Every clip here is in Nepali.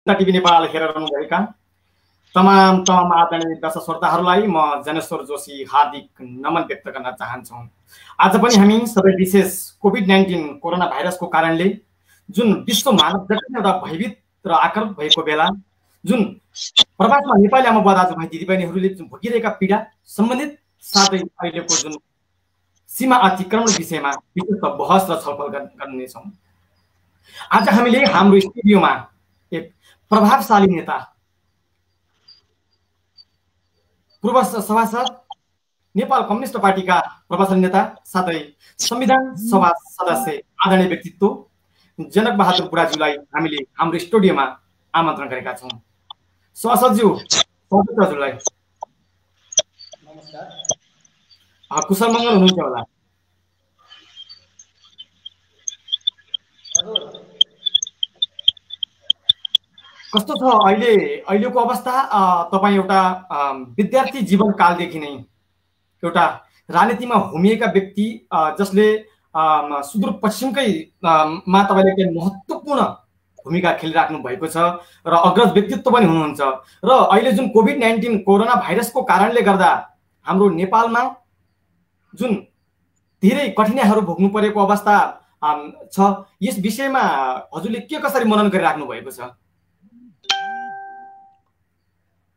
टिभी नेपाल हेरिरहनुभएका तमाम आदरणीय दर्शक श्रोताहरूलाई म जनेश्वर जोशी हार्दिक नमन व्यक्त गर्न चाहन्छु। आज पनि हामी सबै विशेष कोभिड-19 कोरोना भाइरसको कारणले जुन विश्व मानव जगत एउटा भयभीत र आक्रामक भएको बेला जुन प्रवासमा नेपाली आमा बुवा दाजुभाइ दिदीबहिनीहरूले भोगिरहेका पीडा सम्बन्धित साथै अहिलेको जुन सीमा अतिक्रमण विषयमा विशेष बहस र छलफल गर्नेछौँ। आज हामीले हाम्रो स्टुडियोमा एक प्रभावशाली नेता, पूर्व सभासद, नेपाल कम्युनिस्ट पार्टीका प्रभावशाली नेता साथै संविधान सभा सदस्य आदरणीय व्यक्तित्व जनक बहादुर बुढाज्यूलाई हामीले हाम्रो स्टुडियोमा आमन्त्रण गरेका छौँ। सभासदज्यू, स्वागत हजुरलाई। नमस्कार। कुशल मङ्गल हुनुहुन्छ होला? कस्तो छ अहिलेको अवस्था? तपाईँ एउटा विद्यार्थी जीवन कालदेखि नै एउटा राजनीतिमा होमिएका व्यक्ति जसले सुदूरपश्चिमकै मा तपाईँले केही महत्त्वपूर्ण भूमिका खेलिराख्नु भएको छ र अग्रज व्यक्तित्व पनि हुनुहुन्छ र अहिले जुन कोभिड-19 कोरोना भाइरसको कारणले गर्दा हाम्रो नेपालमा जुन धेरै कठिनाइहरू भोग्नु परेको अवस्था छ, यस विषयमा हजुरले के कसरी मनन गरिराख्नु भएको छ?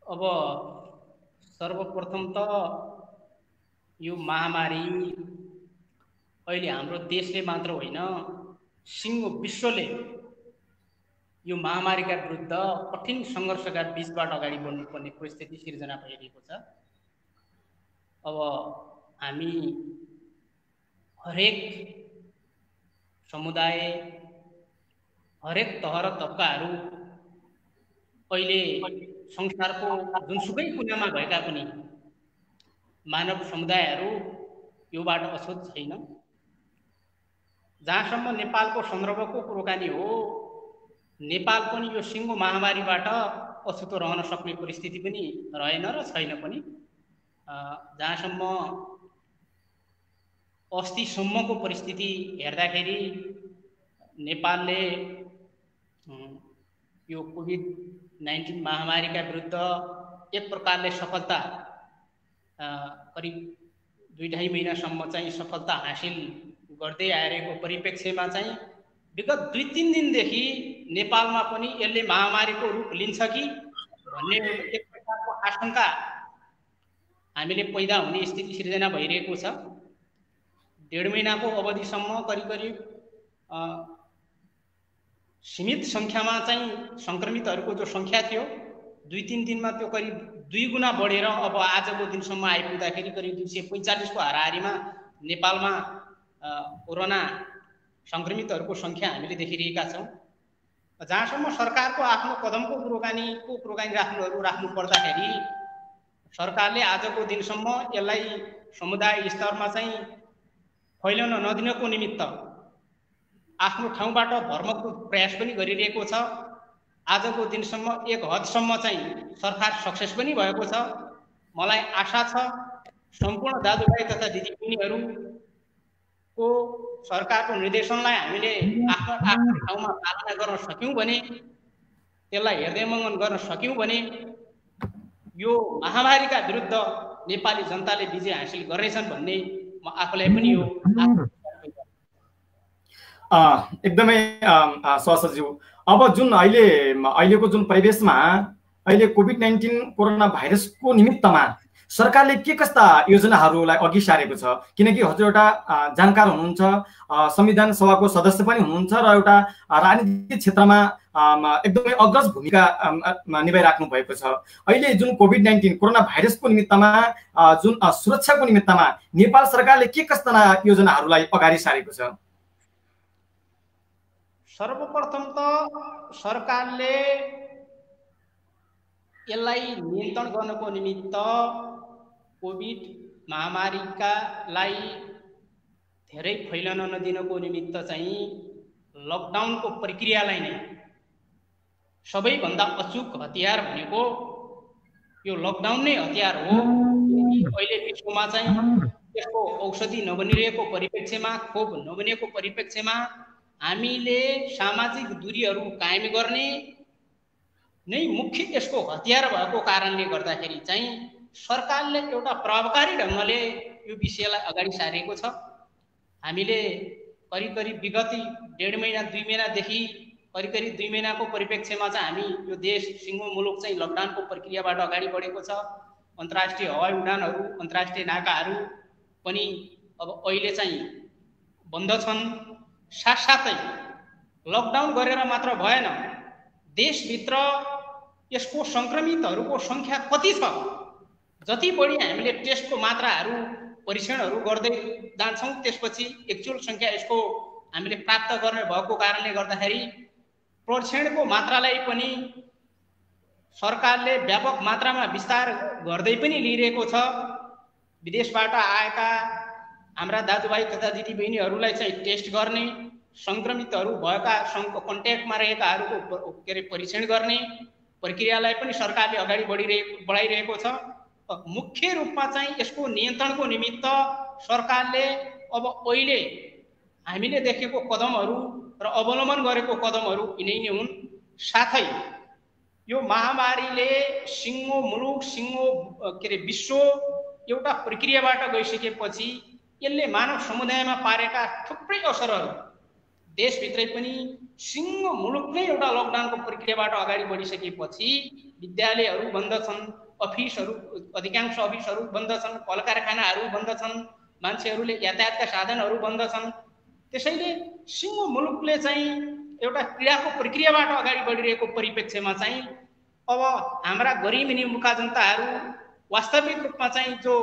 अब सर्वप्रथम त यो महामारी अहिले हाम्रो देशले मात्र होइन, सिङ्गो विश्वले यो महामारीका विरुद्ध कठिन सङ्घर्षका बीचबाट अगाडि बढ्नुपर्ने परिस्थिति सिर्जना भइरहेको छ। अब हामी हरेक समुदाय, हरेक तह र तबकाहरू अहिले संसारको जुनसुकै कुनामा भएका पनि मानव समुदायहरू योबाट अछुत छैन। जहाँसम्म नेपालको सन्दर्भको कुराकानी हो, नेपाल पनि यो सिङ्गो महामारीबाट अछुतो रहन सक्ने परिस्थिति पनि रहेन र छैन पनि। जहाँसम्म अस्तिसम्मको परिस्थिति हेर्दाखेरि नेपालले यो कोभिड-19 महामारीका विरुद्ध एक प्रकारले सफलता करिब 2-2.5 महिनासम्म चाहिँ सफलता हासिल गर्दै आएको परिप्रेक्ष्यमा चाहिँ विगत 2-3 दिनदेखि नेपालमा पनि यसले महामारीको रूप लिन्छ कि भन्ने एक प्रकारको आशंका हामीले पैदा हुने स्थिति सिर्जना भइरहेको छ। 1.5 महिनाको अवधिसम्म करिब सीमित सङ्ख्यामा चाहिँ सङ्क्रमितहरूको जो सङ्ख्या थियो 2-3 दिनमा त्यो करिब 2 गुणा बढेर अब आजको दिनसम्म आइपुग्दाखेरि करिब 245 को हाराहारीमा नेपालमा कोरोना सङ्क्रमितहरूको सङ्ख्या हामीले देखिरहेका छौँ। जहाँसम्म सरकारको आफ्नो कदमको कुराकानी राख्नु पर्दाखेरि सरकारले आजको दिनसम्म यसलाई समुदाय स्तरमा चाहिँ फैलन नदिनको निमित्त आफ्नो ठाउँबाट भरमग्दो प्रयास पनि गरिरहेको छ। आजको दिनसम्म एक हदसम्म चाहिँ सरकार सक्सेस पनि भएको छ। मलाई आशा छ सम्पूर्ण दाजुभाइ तथा दिदीबहिनीहरूको सरकारको निर्देशनलाई हामीले आफ्नो ठाउँमा पालना गर्न सक्यौँ भने, त्यसलाई हृदयमङ्गन गर्न सक्यौँ भने यो महामारीका विरुद्ध नेपाली जनताले विजय हासिल गर्नेछन् भन्ने म आफूलाई पनि यो एकदमै सहसज्यू। अब जुन अहिलेको जुन परिवेशमा अहिले कोभिड-19 कोरोना भाइरसको निमित्तमा सरकारले के कस्ता योजनाहरूलाई अघि सारेको छ? किनकि हजुर एउटा जानकार हुनुहुन्छ, संविधान सभाको सदस्य पनि हुनुहुन्छ र एउटा राजनीतिक क्षेत्रमा एकदमै अग्रज भूमिका निभाइराख्नु भएको छ। अहिले जुन कोभिड-19 कोरोना भाइरसको निमित्तमा जुन सुरक्षाको निमित्तमा नेपाल सरकारले के कस्ता योजनाहरूलाई अगाडि सारेको छ? सर्वप्रथम त सरकारले यसलाई नियन्त्रण गर्नको निमित्त कोभिड महामारीकालाई धेरै फैलन नदिनको निमित्त चाहिँ लकडाउनको प्रक्रियालाई नै सबैभन्दा अचूक हतियार भनेको यो लकडाउन नै हतियार हो। अहिले विश्वमा चाहिँ यसको औषधि नबनिरहेको परिप्रेक्ष्यमा, खोप नबनिएको परिप्रेक्ष्यमा हामीले सामाजिक दूरीहरू कायम गर्ने नै मुख्य यसको हतियार भएको कारणले गर्दाखेरि चाहिँ सरकारले एउटा प्रभावकारी ढङ्गले यो विषयलाई अगाडि सारेको छ। हामीले करिब करिब विगत 1.5 महिना 2 महिनादेखि करिब करिब 2 महिनाको परिप्रेक्ष्यमा चाहिँ हामी यो देश सिङ्गो मुलुक चाहिँ लकडाउनको प्रक्रियाबाट अगाडि बढेको छ। अन्तर्राष्ट्रिय हवाई उडानहरू, अन्तर्राष्ट्रिय नाकाहरू पनि अब अहिले चाहिँ बन्द छन्। साथसाथै लकडाउन गरेर मात्र भएन, देशभित्र यसको सङ्क्रमितहरूको सङ्ख्या कति छ, जति बढी हामीले टेस्टको मात्राहरू परीक्षणहरू गर्दै जान्छौँ त्यसपछि एक्चुअल सङ्ख्या यसको हामीले प्राप्त गर्ने भएको कारणले गर्दाखेरि परीक्षणको मात्रालाई पनि सरकारले व्यापक मात्रामा विस्तार गर्दै पनि लिइरहेको छ। विदेशबाट आएका हाम्रा दाजुभाइ तथा दिदीबहिनीहरूलाई चाहिँ टेस्ट गर्ने, सङ्क्रमितहरू भएका कन्ट्याक्टमा रहेकाहरूको परीक्षण गर्ने प्रक्रियालाई पनि सरकारले अगाडि बढाइरहेको छ। मुख्य रूपमा चाहिँ यसको नियन्त्रणको निमित्त सरकारले अब अहिले हामीले देखेको कदमहरू र अवलम्बन गरेको कदमहरू यिनै नै हुन्। साथै यो महामारीले सिङ्गो मुलुक, सिङ्गो विश्व एउटा प्रक्रियाबाट गइसकेपछि यसले मानव समुदायमा पारेका थुप्रै असरहरू देशभित्रै पनि सिङ्गो मुलुक नै एउटा लकडाउनको प्रक्रियाबाट अगाडि बढिसकेपछि विद्यालयहरू बन्द छन्, अफिसहरू, अधिकांश अफिसहरू बन्द छन्, कल कारखानाहरू बन्द छन्, मान्छेहरूले यातायातका साधनहरू बन्द छन्। त्यसैले सिङ्गो मुलुकले चाहिँ एउटा पीडाको प्रक्रियाबाट अगाडि बढिरहेको परिप्रेक्ष्यमा चाहिँ अब हाम्रा गरिब निमुखा जनताहरू वास्तविक रूपमा चाहिँ जो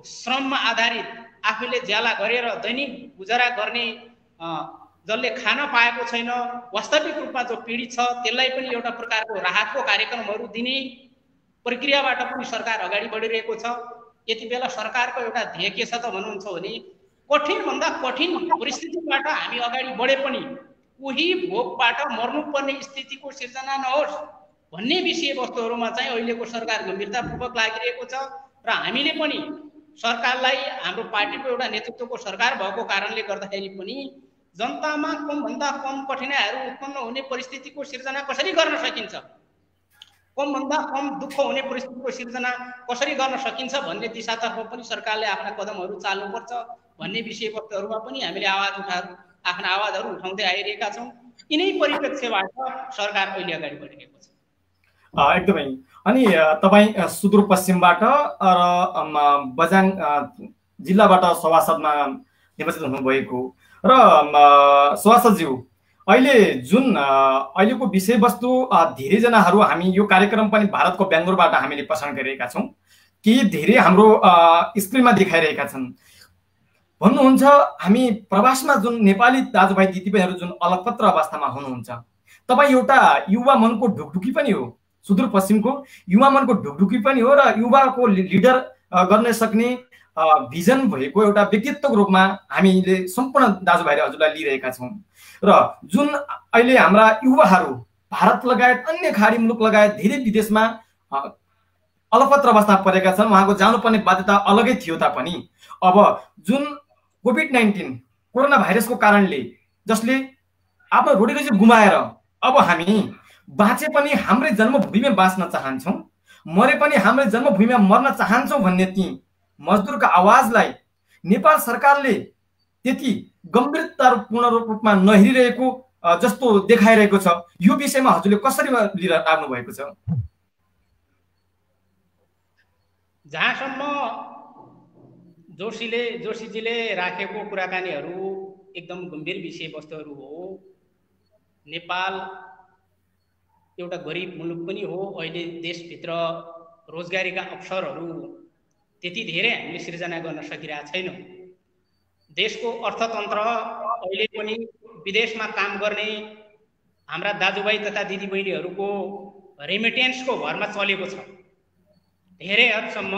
श्रममा आधारित आफूले ज्याला गरेर दैनिक गुजारा गर्ने, जसले खान पाएको छैन, वास्तविक रूपमा जो पीडित छ त्यसलाई पनि एउटा प्रकारको राहतको कार्यक्रमहरू दिने प्रक्रियाबाट पनि सरकार अगाडि बढिरहेको छ। यति बेला सरकारको एउटा ध्येय के छ त भन्नुहुन्छ भने कठिनभन्दा कठिन परिस्थितिबाट हामी अगाडि बढे पनि कोही भोकबाट मर्नुपर्ने स्थितिको सिर्जना नहोस् भन्ने विषयवस्तुहरूमा चाहिँ अहिलेको सरकार गम्भीरतापूर्वक लागिरहेको छ। र हामीले पनि सरकारलाई, हाम्रो पार्टीको एउटा नेतृत्वको सरकार भएको कारणले गर्दाखेरि पनि जनतामा कमभन्दा कम कठिनाइहरू उत्पन्न हुने परिस्थितिको सिर्जना कसरी गर्न सकिन्छ, कमभन्दा कम दुःख हुने परिस्थितिको सिर्जना कसरी गर्न सकिन्छ भन्ने दिशातर्फ पनि सरकारले आफ्ना कदमहरू चाल्नुपर्छ भन्ने विषयवस्तुहरूमा पनि हामीले आफ्ना आवाजहरू उठाउँदै आइरहेका छौँ। यिनै परिप्रेक्ष्यबाट सरकार अहिले अगाडि बढिरहेको छ। एकदमै। अनि तपाईँ सुदूरपश्चिमबाट र बझाङ जिल्लाबाट सभासदमा निर्वाचित हुनुभएको र सभासदज्यू, अहिले जुन अहिलेको विषयवस्तु धेरैजनाहरू हामी यो कार्यक्रम पनि भारतको बेङ्गलोरबाट हामीले प्रसारण गरिरहेका छौँ, केही धेरै हाम्रो स्क्रिनमा देखाइरहेका छन्। भन्नुहुन्छ हामी प्रवासमा जुन नेपाली दाजुभाइ दिदीबहिनीहरू जुन अलपत्र अवस्थामा हुनुहुन्छ, तपाईँ एउटा युवा मनको ढुकढुकी पनि हो, सुदूरपश्चिमको युवा मनको ढुकढुकी पनि हो र युवाको लिडर गर्न सक्ने भिजन भएको एउटा व्यक्तित्वको रूपमा हामीले सम्पूर्ण दाजुभाइ हजुरलाई लिइरहेका छौँ। र जुन अहिले हाम्रा युवाहरू भारत लगायत अन्य खाडी मुलुक लगायत धेरै विदेशमा अलपत्र अवस्थामा परेका छन्, उहाँको जानुपर्ने बाध्यता अलगै थियो तापनि अब जुन कोभिड-19 कोरोना भाइरसको कारणले जसले आफ्नो रोटीरोजी गुमाएर अब हामी बाँचे पनि हाम्रै जन्मभूमिमा बाँच्न चाहन्छौँ, मरे पनि हाम्रै जन्मभूमिमा मर्न चाहन्छौँ भन्ने ती मजदुरको आवाजलाई नेपाल सरकारले त्यति गम्भीरतापूर्ण रूपमा नहेरिरहेको जस्तो देखाइरहेको छ। यो विषयमा हजुरले कसरी लिइराख्नु भएको छ? जहाँसम्म जोशीजीले राखेको कुराकानीहरू एकदम गम्भीर विषयवस्तुहरू हो। नेपाल एउटा गरिब मुलुक पनि हो। अहिले देशभित्र रोजगारीका अवसरहरू त्यति धेरै हामीले सिर्जना गर्न सकिरहेका छैनौँ। देशको अर्थतन्त्र अहिले पनि विदेशमा काम गर्ने हाम्रा दाजुभाइ तथा दिदीबहिनीहरूको रेमिटेन्सको भरमा चलेको छ। धेरै हदसम्म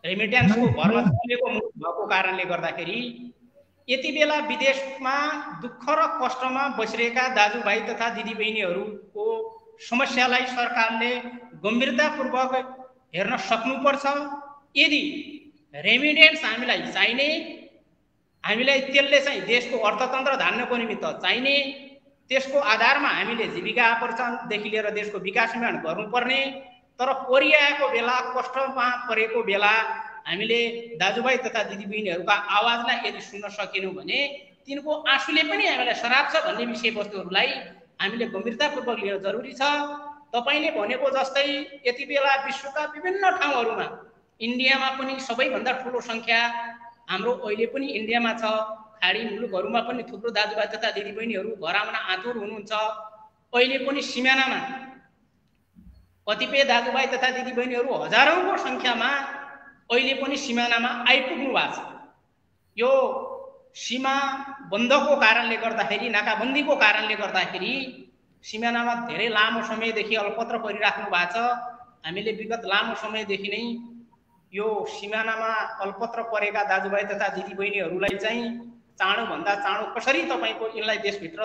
रेमिटेन्सको भरमा चलेको मुलुक भएको कारणले गर्दाखेरि यति बेला विदेशमा दुःख र कष्टमा बसिरहेका दाजुभाइ तथा दिदीबहिनीहरूको समस्यालाई सरकारले गम्भीरतापूर्वक हेर्न सक्नुपर्छ। यदि रेमिटेन्स हामीलाई चाहिने, हामीलाई त्यसले चाहिँ देशको अर्थतन्त्र धान्नको निमित्त चाहिने त्यसको आधारमा हामीले जीविका आपर्जनदेखि लिएर देशको विकास निर्माण गर्नुपर्ने। तर परिआएको बेला, कष्टमा परेको बेला हामीले दाजुभाइ तथा दिदीबहिनीहरूका आवाजलाई यदि सुन्न सकेनौँ भने तिनको आँसुले पनि हामीलाई सराप्छ भन्ने विषयवस्तुहरूलाई हामीले गम्भीरतापूर्वक लिन जरुरी छ। तपाईले भनेको जस्तै यति बेला विश्वका विभिन्न ठाउँहरूमा, इन्डियामा पनि सबैभन्दा ठुलो संख्या हाम्रो अहिले पनि इन्डियामा छ। खाडी मुलुकहरूमा पनि थुप्रो दाजुभाइ तथा दिदीबहिनीहरू घर आउन आतुर हुनुहुन्छ। अहिले पनि सिमानामा कतिपय दाजुभाइ तथा दिदीबहिनीहरू हजारौंको संख्यामा अहिले पनि सिमानामा आइपुग्नु भएको छ। यो सीमा बन्दको कारणले गर्दाखेरि, नाकाबन्दीको कारणले गर्दाखेरि सिमानामा धेरै लामो समयदेखि अल्पत्र परिराख्नु भएको छ। हामीले विगत लामो समयदेखि नै यो सिमानामा अल्पत्र परेका दाजुभाइ तथा दिदीबहिनीहरूलाई चाहिँ चाँडोभन्दा चाँडो कसरी तपाईको यिनलाई देशभित्र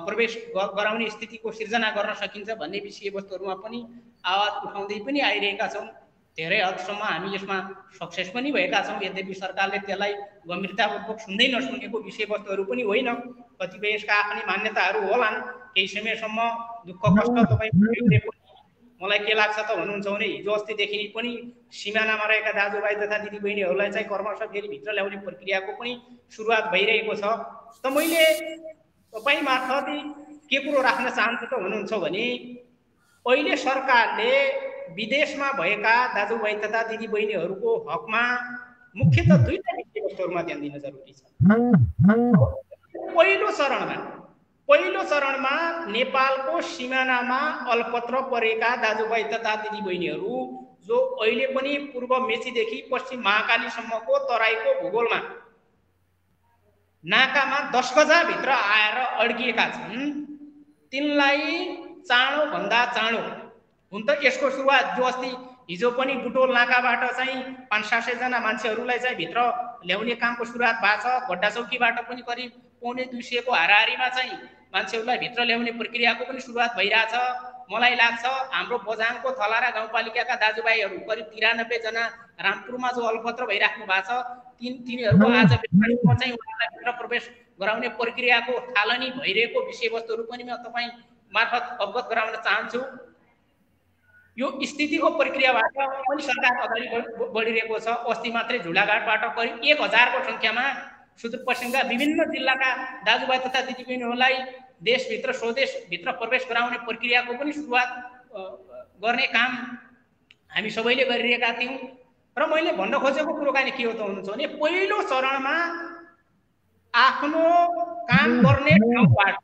प्रवेश गराउने स्थितिको सिर्जना गर्न सकिन्छ भन्ने विषयवस्तुहरूमा पनि आवाज उठाउँदै पनि आइरहेका छौँ। धेरै हदसम्म हामी यसमा सक्सेस पनि भएका छौँ। यद्यपि सरकारले त्यसलाई गम्भीरतापूर्वक सुन्दै नसुनेको विषयवस्तुहरू पनि होइन। कतिपय यसका आफ्नै मान्यताहरू होलान्। केही समयसम्म दुःख कष्ट तपाईँ मलाई के लाग्छ त भन्नुहुन्छ भने हिजो अस्तिदेखि पनि सिमानामा रहेका दाजुभाइ तथा दिदीबहिनीहरूलाई चाहिँ कर्मश फेरि भित्र ल्याउने प्रक्रियाको पनि सुरुवात भइरहेको छ। त मैले तपाईँ मार्फत के कुरो राख्न चाहन्छु त भन्नुहुन्छ भने अहिले सरकारले विदेशमा भएका दाजुभाइ तथा दिदीबहिनीहरूको हकमा मुख्यतः दुईटा विषयवस्तुहरूमा ध्यान दिन जरुरी छ। पहिलो चरणमा नेपालको सिमानामा अल्पत्र परेका दाजुभाइ तथा दिदीबहिनीहरू जो अहिले पनि पूर्व मेचीदेखि पश्चिम महाकालीसम्मको तराईको भूगोलमा नाकामा 10 गजाभित्र आएर अड्किएका छन्, तिनलाई चाँडो भन्दा चाँडो हुन त यसको सुरुवात जो अस्ति हिजो पनि बुटोल नाकाबाट चाहिँ 500-700 जना मान्छेहरूलाई चाहिँ भित्र ल्याउने कामको सुरुवात भएको छ। गड्डा चौकीबाट पनि करिब 1.25 को हाराहारीमा चाहिँ मान्छेहरूलाई भित्र ल्याउने प्रक्रियाको पनि सुरुवात भइरहेछ। मलाई लाग्छ हाम्रो बझाङको थलारा गाउँपालिकाका दाजुभाइहरू करिब 93 जना रामपुरमा जो अल्पत्र भइराख्नु भएको छ, तिनीहरूको आज चाहिँ उहाँलाई भित्र प्रवेश गराउने प्रक्रियाको थालनी भइरहेको विषयवस्तुहरू पनि म तपाईँ मार्फत अवगत गराउन चाहन्छु। यो स्थितिको प्रक्रियाबाट पनि सरकार अगाडि बढिरहेको छ। अस्ति मात्रै झुलाघाटबाट करिब 1000 को संख्यामा सुदूरपश्चिमका विभिन्न जिल्लाका दाजुभाइ तथा दिदीबहिनीहरूलाई देशभित्र स्वदेशभित्र प्रवेश गराउने प्रक्रियाको पनि सुरुवात गर्ने काम हामी सबैले गरिरहेका थियौँ। र मैले भन्न खोजेको कुराकानी के हो त हुनुहुन्छ भने पहिलो चरणमा आफ्नो काम गर्ने ठाउँबाट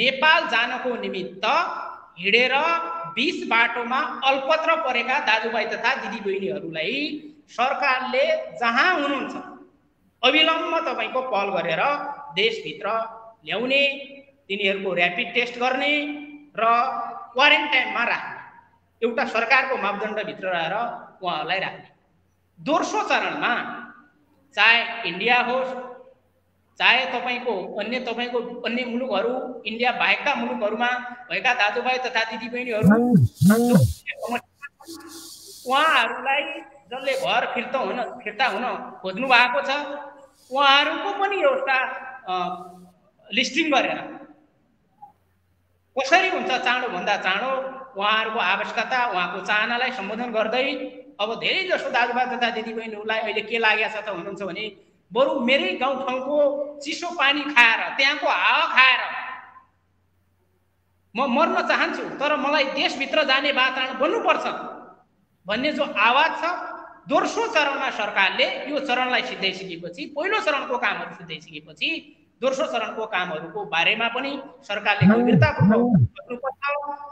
नेपाल जानको निमित्त हिँडेर 20 बाटोमा अल्पत्र परेका दाजुभाइ तथा दिदीबहिनीहरूलाई सरकारले जहाँ हुनुहुन्छ अविलम्ब तपाईको पहल गरेर देशभित्र ल्याउने, तिनीहरूको र्यापिड टेस्ट गर्ने र क्वारेन्टाइनमा राख्ने, एउटा सरकारको मापदण्डभित्र रहेर उहाँहरूलाई राख्ने। दोस्रो चरणमा चाहे इन्डिया होस्, चाहे तपाईको अन्य मुलुकहरू, इन्डिया बाहेकका मुलुकहरूमा भएका दाजुभाइ तथा दिदीबहिनीहरू उहाँहरूलाई जसले घर फिर्ता हुन खोज्नु भएको छ उहाँहरूको पनि एउटा लिस्टिङ गरेर कसरी हुन्छ चाँडो भन्दा चाँडो उहाँहरूको आवश्यकता, उहाँको चाहनालाई सम्बोधन गर्दै अब धेरै जसो दाजुभाइ तथा दिदीबहिनीहरूलाई अहिले के लागेको छ त भन्नुहुन्छ भने बरु मेरै गाउँठाउँको चिसो पानी खाएर, त्यहाँको हावा खाएर म मर्न चाहन्छु तर मलाई देशभित्र जाने वातावरण बन्नुपर्छ भन्ने जो आवाज छ, दोस्रो चरणमा सरकारले यो चरणलाई सिद्धाइसकेपछि, पहिलो चरणको कामहरू सिद्धाइसकेपछि दोस्रो चरणको कामहरूको बारेमा पनि सरकारले गम्भीरतापूर्वक गर्नुपर्छ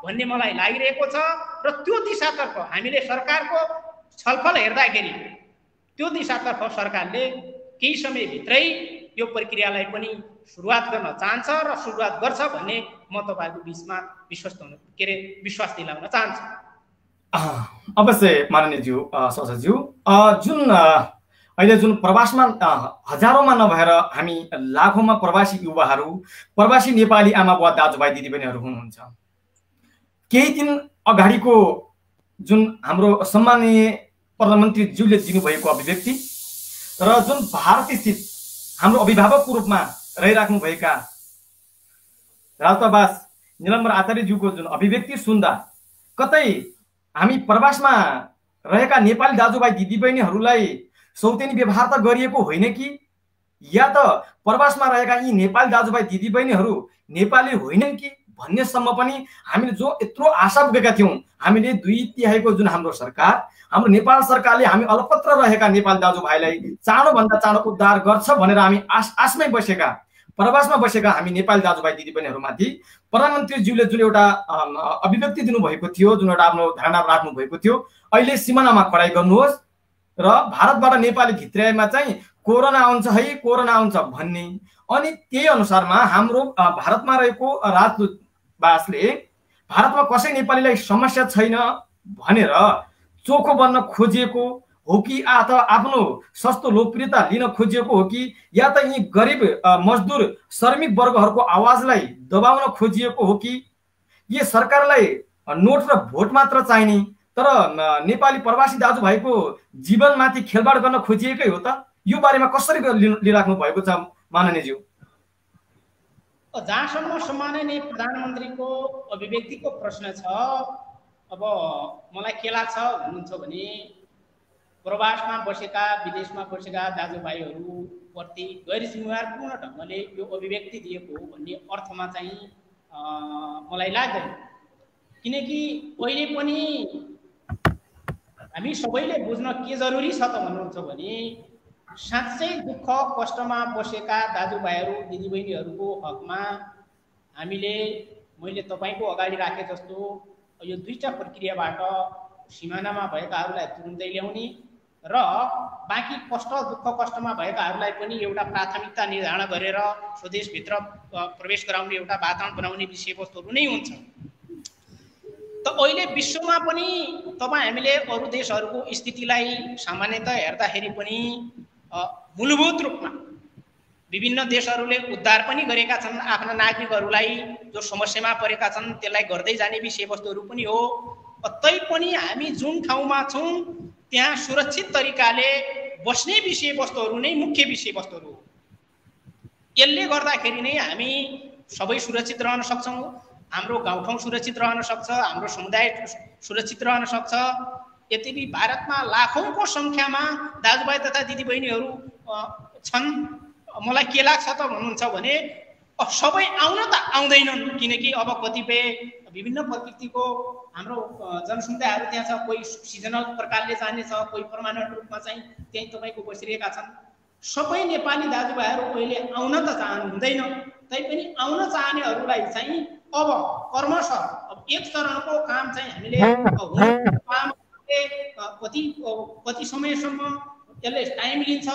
भन्ने मलाई लागिरहेको छ। र त्यो दिशातर्फ हामीले सरकारको छलफल हेर्दाखेरि त्यो दिशातर्फ सरकारले केही समयभित्रै यो प्रक्रियालाई पनि सुरुवात गर्न चाहन्छ र सुरुवात गर्छ भन्ने म तपाईको बीचमा विश्वास दिलाउन चाहन्छु। अवश्य माननीयज्यू, ससज्यू, अहिले जुन प्रवासमा हजारौंमा नभएर हामी लाखौंमा प्रवासी युवाहरू, प्रवासी नेपाली आमा बुवा दाजुभाइ दिदीबहिनीहरू हुनुहुन्छ। केही दिन अगाडिको जुन हाम्रो सम्माननीय प्रधानमन्त्रीज्यूले दिनुभएको अभिव्यक्ति र जुन भारत स्थित हाम्रो अभिभावकको रूपमा रहिराख्नु भएका राजदूतावास निलम्बर आचार्यज्यूको जुन अभिव्यक्ति सुन्दा कतै हामी प्रवासमा रहेका नेपाली दाजुभाइ दिदीबहिनीहरूलाई सौतेनी व्यवहार त गरिएको होइन कि, या त प्रवासमा रहेका यी नेपाली दाजुभाइ दिदीबहिनीहरू नेपाली होइनन् कि भन्नेसम्म पनि हामीले जो यत्रो आशा बोकेका थियौँ, हामीले 2/3 जुन हाम्रो सरकार, हाम्रो नेपाल सरकारले हामी अलपत्र रहेका नेपाली दाजुभाइलाई चाँडोभन्दा चाँडो उद्धार गर्छ भनेर हामी आशमै बसेका, प्रवासमा बसेका हामी नेपाली दाजुभाइ दिदीबहिनीहरूमाथि प्रधानमन्त्रीज्यूले जुन एउटा अभिव्यक्ति दिनुभएको थियो, जुन एउटा आफ्नो धारणा राख्नु भएको थियो, अहिले सिमानामा कडाइ गर्नुहोस् र भारतबाट नेपाली भित्र्याएमा चाहिँ कोरोना आउँछ है, कोरोना आउँछ भन्ने, अनि त्यही अनुसारमा हाम्रो भारतमा रहेको राजदूतावासले भारतमा कसै नेपालीलाई समस्या छैन भनेर चोखो बन्न खोजिएको हो कि अथवा आफ्नो सस्तो लोकप्रियता लिन खोजिएको हो कि, या त यी गरिब मजदुर श्रमिक वर्गहरूको आवाजलाई दबाउन खोजिएको हो कि, यो सरकारलाई नोट र भोट मात्र चाहिने तर नेपाली प्रवासी दाजुभाइको जीवनमाथि खेलबाड गर्न खोजिएकै हो त? यो बारेमा कसरी लिइराख्नु भएको छ माननीयज्यू? जहाँसम्म सम्माननीय प्रधानमन्त्रीको अभिव्यक्तिको प्रश्न छ, अब मलाई के लाग्छ भन्नुहुन्छ भने प्रवासमा बसेका विदेशमा बसेका दाजुभाइहरूप्रति गैर जिम्मेवारपूर्ण ढङ्गले यो अभिव्यक्ति दिएको हो भन्ने अर्थमा चाहिँ मलाई लाग्दैन। किनकि पहिले पनि हामी सबैले बुझ्न के जरुरी छ त भन्नुहुन्छ भने साँच्चै दुःख कष्टमा बसेका दाजुभाइहरू दिदीबहिनीहरूको हकमा हामीले मैले तपाईँको अगाडि राखे जस्तो यो दुईटा प्रक्रियाबाट सिमानामा भएकाहरूलाई तुरुन्तै ल्याउने र बाँकी दुःख कष्टमा भएकाहरूलाई पनि एउटा प्राथमिकता निर्धारण गरेर स्वदेशभित्र प्रवेश गराउने एउटा वातावरण बनाउने विषयवस्तुहरू नै हुन्छ। त अहिले विश्वमा पनि तपाईँ हामीले अरू देशहरूको स्थितिलाई सामान्यतः हेर्दाखेरि पनि मूलभूत रूपमा विभिन्न देशहरूले उद्धार पनि गरेका छन् आफ्ना नागरिकहरूलाई जो समस्यामा परेका छन् त्यसलाई गर्दै जाने विषयवस्तुहरू पनि हो। तैपनि हामी जुन ठाउँमा छौँ त्यहाँ सुरक्षित तरिकाले बस्ने विषयवस्तुहरू नै मुख्य विषयवस्तुहरू हो। यसले गर्दाखेरि नै हामी सबै सुरक्षित रहन सक्छौँ, हाम्रो गाउँठाउँ सुरक्षित रहन सक्छ, हाम्रो समुदाय सुरक्षित रहन सक्छ। यद्यपि भारतमा लाखौँको सङ्ख्यामा दाजुभाइ तथा दिदीबहिनीहरू छन्, मलाई के लाग्छ त भन्नुहुन्छ भने सबै आउन त आउँदैनन्, किनकि अब कतिपय विभिन्न प्रकृतिको हाम्रो जनसमुदायहरू त्यहाँ छ, कोही सिजनल प्रकारले जाने छ, कोही पर्मानेन्ट रूपमा चाहिँ त्यहीँ तपाईँको बसिरहेका छन्। सबै नेपाली दाजुभाइहरू अहिले आउन त चाहनु हुँदैन, तैपनि आउन चाहनेहरूलाई चाहिँ अब कर्मशः अब एक चरणको काम चाहिँ हामीले कति समयसम्म यसले टाइम लिन्छ,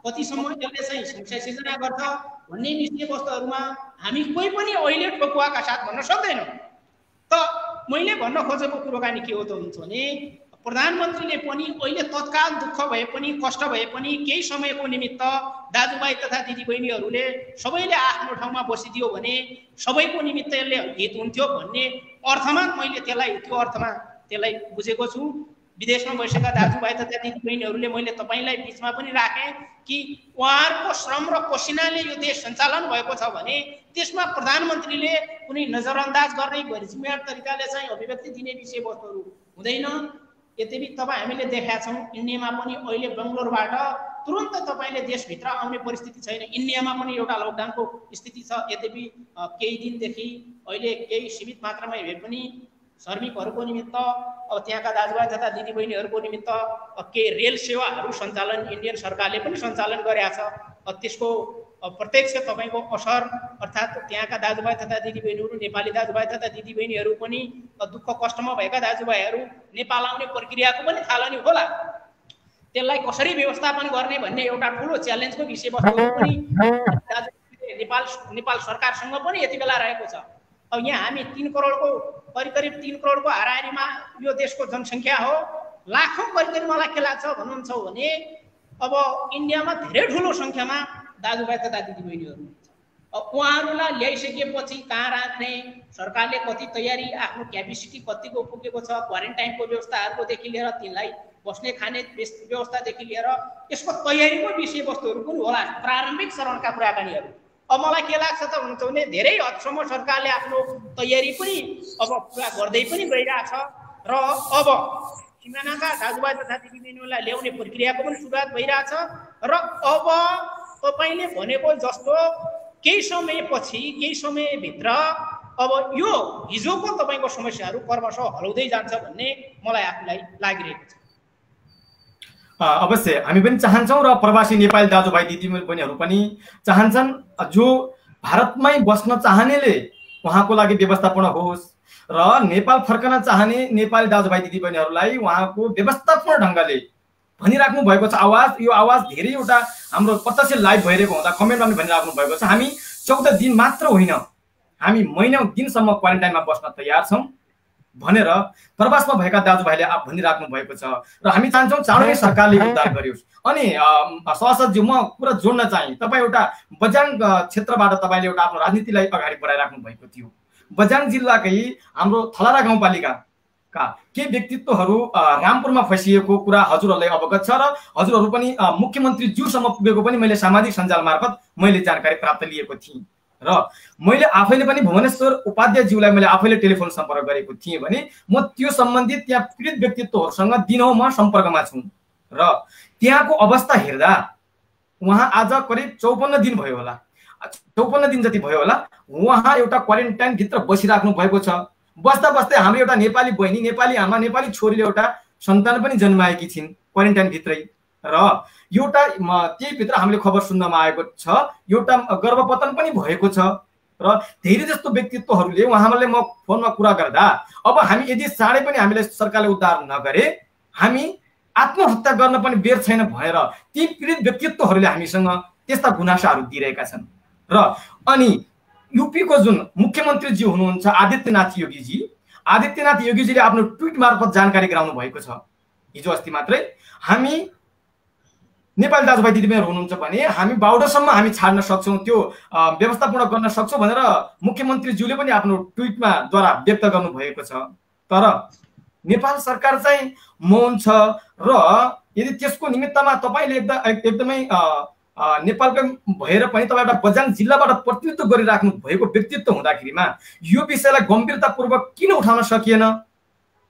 कतिसम्म यसले चाहिँ समस्या सिर्जना गर्छ भन्ने विषयवस्तुहरूमा हामी कोही पनि अहिले ठोकुवाका साथ भन्न सक्दैनौँ। त मैले भन्न खोजेको कुराकानी के हो त हुन्छ भने प्रधानमन्त्रीले पनि अहिले तत्काल दुःख भए पनि कष्ट भए पनि केही समयको निमित्त दाजुभाइ तथा दिदीबहिनीहरूले सबैले आफ्नो ठाउँमा बसिदियो भने सबैको निमित्त यसले हित हुन्थ्यो भन्ने अर्थमा मैले त्यो अर्थमा त्यसलाई बुझेको छु। विदेशमा बसेका दाजुभाइ तथा दिदीबहिनीहरूले मैले तपाईँलाई बिचमा पनि राखेँ कि उहाँहरूको श्रम र पसिनाले यो देश सञ्चालन भएको छ भने त्यसमा प्रधानमन्त्रीले कुनै नजरअन्दाज गर्ने गैर जिम्मेवार तरिकाले चाहिँ अभिव्यक्ति दिने विषयवस्तुहरू हुँदैन। यद्यपि तपाईँ हामीले देखाएका छौँ इन्डियामा पनि अहिले बेङ्गलोरबाट तुरन्त तपाईँले देशभित्र आउने परिस्थिति छैन। इन्डियामा पनि एउटा लकडाउनको स्थिति छ। यद्यपि केही दिनदेखि अहिले केही सीमित मात्रामा भए पनि श्रमिकहरूको निमित्त अब त्यहाँका दाजुभाइ तथा दिदीबहिनीहरूको निमित्त केही रेल सेवाहरू सञ्चालन इन्डियन सरकारले पनि सञ्चालन गरेका छ। त्यसको प्रत्यक्ष तपाईँको असर अर्थात् त्यहाँका दाजुभाइ तथा दिदीबहिनीहरू नेपाली दाजुभाइ तथा दिदीबहिनीहरू पनि दुःख कष्टमा भएका दाजुभाइहरू नेपाल आउने प्रक्रियाको पनि थालनी होला। त्यसलाई कसरी व्यवस्थापन गर्ने भन्ने एउटा ठुलो च्यालेन्जको विषयवस्तु पनि नेपाल सरकारसँग पनि यति बेला रहेको छ। अब यहाँ हामी 3 करोडको करिब 3 करोडको हाराहारीमा यो देशको जनसङ्ख्या हो। लाखौँ करिब मलाई के लाग्छ भन्नुहुन्छ भने अब इन्डियामा धेरै ठुलो सङ्ख्यामा दाजुभाइ तथा दिदीबहिनीहरू हुन्छ। अब उहाँहरूलाई ल्याइसकेपछि कहाँ राख्ने, सरकारले कति तयारी आफ्नो क्यापेसिटी कतिको पुगेको छ, क्वारेन्टाइनको व्यवस्थाहरूकोदेखि लिएर तिनलाई बस्ने खाने व्यवस्थादेखि लिएर यसको तयारीको विषयवस्तुहरू पनि होला। प्रारम्भिक चरणका कुराकानीहरू अब मलाई के लाग्छ त भन्नुहुन्छ भने धेरै हदसम्म सरकारले आफ्नो तयारी पनि अब पुरा गर्दै पनि गइरहेछ र अब सिमानाका दाजुभाइ तथा दिदीबहिनीहरूलाई ल्याउने प्रक्रियाको पनि सुरुवात भइरहेछ र अब तपाईँले भनेको जस्तो केही समयपछि केही समयभित्र अब यो हिजोको तपाईँको समस्याहरू क्रमशः हराउँदै जान्छ भन्ने मलाई आफूलाई लागिरहेको छ। अवश्य हामी पनि चाहन्छौँ र प्रवासी नेपाली दाजुभाइ दिदीबहिनीहरू पनि चाहन्छन् जो भारतमै बस्न चाहनेले उहाँको लागि व्यवस्थापन होस् र नेपाल फर्कन चाहने नेपाली दाजुभाइ दिदीबहिनीहरूलाई उहाँको व्यवस्थापन ढङ्गले भनिराख्नु भएको छ। यो आवाज धेरैवटा हाम्रो प्रत्यक्ष लाइभ भइरहेको हुँदा कमेन्टमा पनि भनिराख्नु भएको छ। हामी 14 दिन मात्र होइन, हामी महिनौं दिनसम्म क्वारेन्टाइनमा बस्न तयार छौँ भनेर प्रवासमा भएका दाजुभाइले भनिराख्नु भएको छ र हामी चाहन्छौँ चाँडै सरकारले उद्धार गरियोस्। अनि सभासदज्यू म कुरा जोड्न चाहे, तपाईँ एउटा बझाङ क्षेत्रबाट तपाईँले एउटा आफ्नो राजनीतिलाई अगाडि बढाइराख्नु भएको थियो। बझाङ जिल्लाकै हाम्रो थलारा गाउँपालिकाका केही व्यक्तित्वहरू रामपुरमा फसिएको कुरा हजुरहरूलाई अवगत छ र हजुरहरू पनि मुख्यमन्त्री ज्यूसम्म पुगेको पनि मैले सामाजिक सञ्जाल मार्फत मैले जानकारी प्राप्त लिएको थिएँ र मैले आफैले पनि भुवनेश्वर उपाध्यायज्यूलाई मैले आफैले टेलिफोन सम्पर्क गरेको थिएँ भने म त्यो सम्बन्धित त्यहाँ पीडित व्यक्तित्वहरूसँग दिनौँ म सम्पर्कमा छु र त्यहाँको अवस्था हेर्दा उहाँ आज करिब 54 दिन भयो होला, 54 दिन जति भयो होला उहाँ एउटा क्वारेन्टाइन भित्र बसिराख्नु भएको छ। बस्दा बस्दै हाम्रो एउटा नेपाली बहिनी, नेपाली आमा, नेपाली छोरीले एउटा सन्तान पनि जन्माएकी छिन् क्वारेन्टाइन भित्रै र एउटा त्यही भित्र हामीले खबर सुन्नमा आएको छ एउटा गर्भपतन पनि भएको छ र धेरै जस्तो व्यक्तित्वहरूले उहाँहरूले म फोनमा कुरा गर्दा अब हामी यदि चाँडै पनि हामीले सरकारले उद्धार नगरे हामी आत्महत्या गर्न पनि बेर छैन भनेर ती पीडित व्यक्तित्वहरूले हामीसँग त्यस्ता गुनासाहरू दिइरहेका छन् र अनि यूपीको जुन मुख्यमन्त्रीजी हुनुहुन्छ आदित्यनाथ योगीजीले आफ्नो ट्विट मार्फत जानकारी गराउनु भएको छ हिजो अस्ति मात्रै। हामी नेपाली दाजुभाइ दिदीबहिनीहरू हुनुहुन्छ भने हामी 22 सम्म हामी छाड्न सक्छौँ, त्यो व्यवस्थापन गर्न सक्छौँ भनेर मुख्यमन्त्रीज्यूले पनि आफ्नो ट्विटमा द्वारा व्यक्त गर्नु भएको छ। तर नेपाल सरकार चाहिँ मौन छ र यदि त्यसको निमित्तमा तपाईँले एकदमै नेपालकै भएर पनि तपाईँ एउटा बझाङ जिल्लाबाट प्रतिनिधित्व गरिराख्नु भएको व्यक्तित्व हुँदाखेरिमा यो विषयलाई गम्भीरतापूर्वक किन उठाउन सकिएन?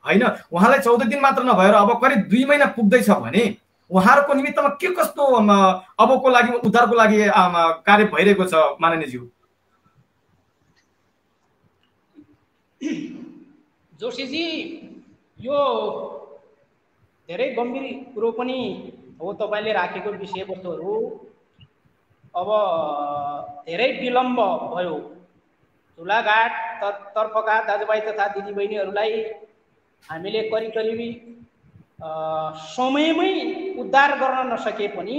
होइन, उहाँलाई 14 दिन मात्र नभएर अब करिब 2 महिना पुग्दैछ भने उहाँहरूको निमित्तमा के कस्तो अबको लागि उद्धारको लागि कार्य भइरहेको छ माननीयज्यू? जोशीजी, यो धेरै गम्भीर कुरो पनि हो तपाईँले राखेको विषयवस्तुहरू। अब धेरै विलम्ब भयो, झुलाघाट तर्फका दाजुभाइ तथा दिदीबहिनीहरूलाई हामीले करिब समयमै उद्धार गर्न नसके पनि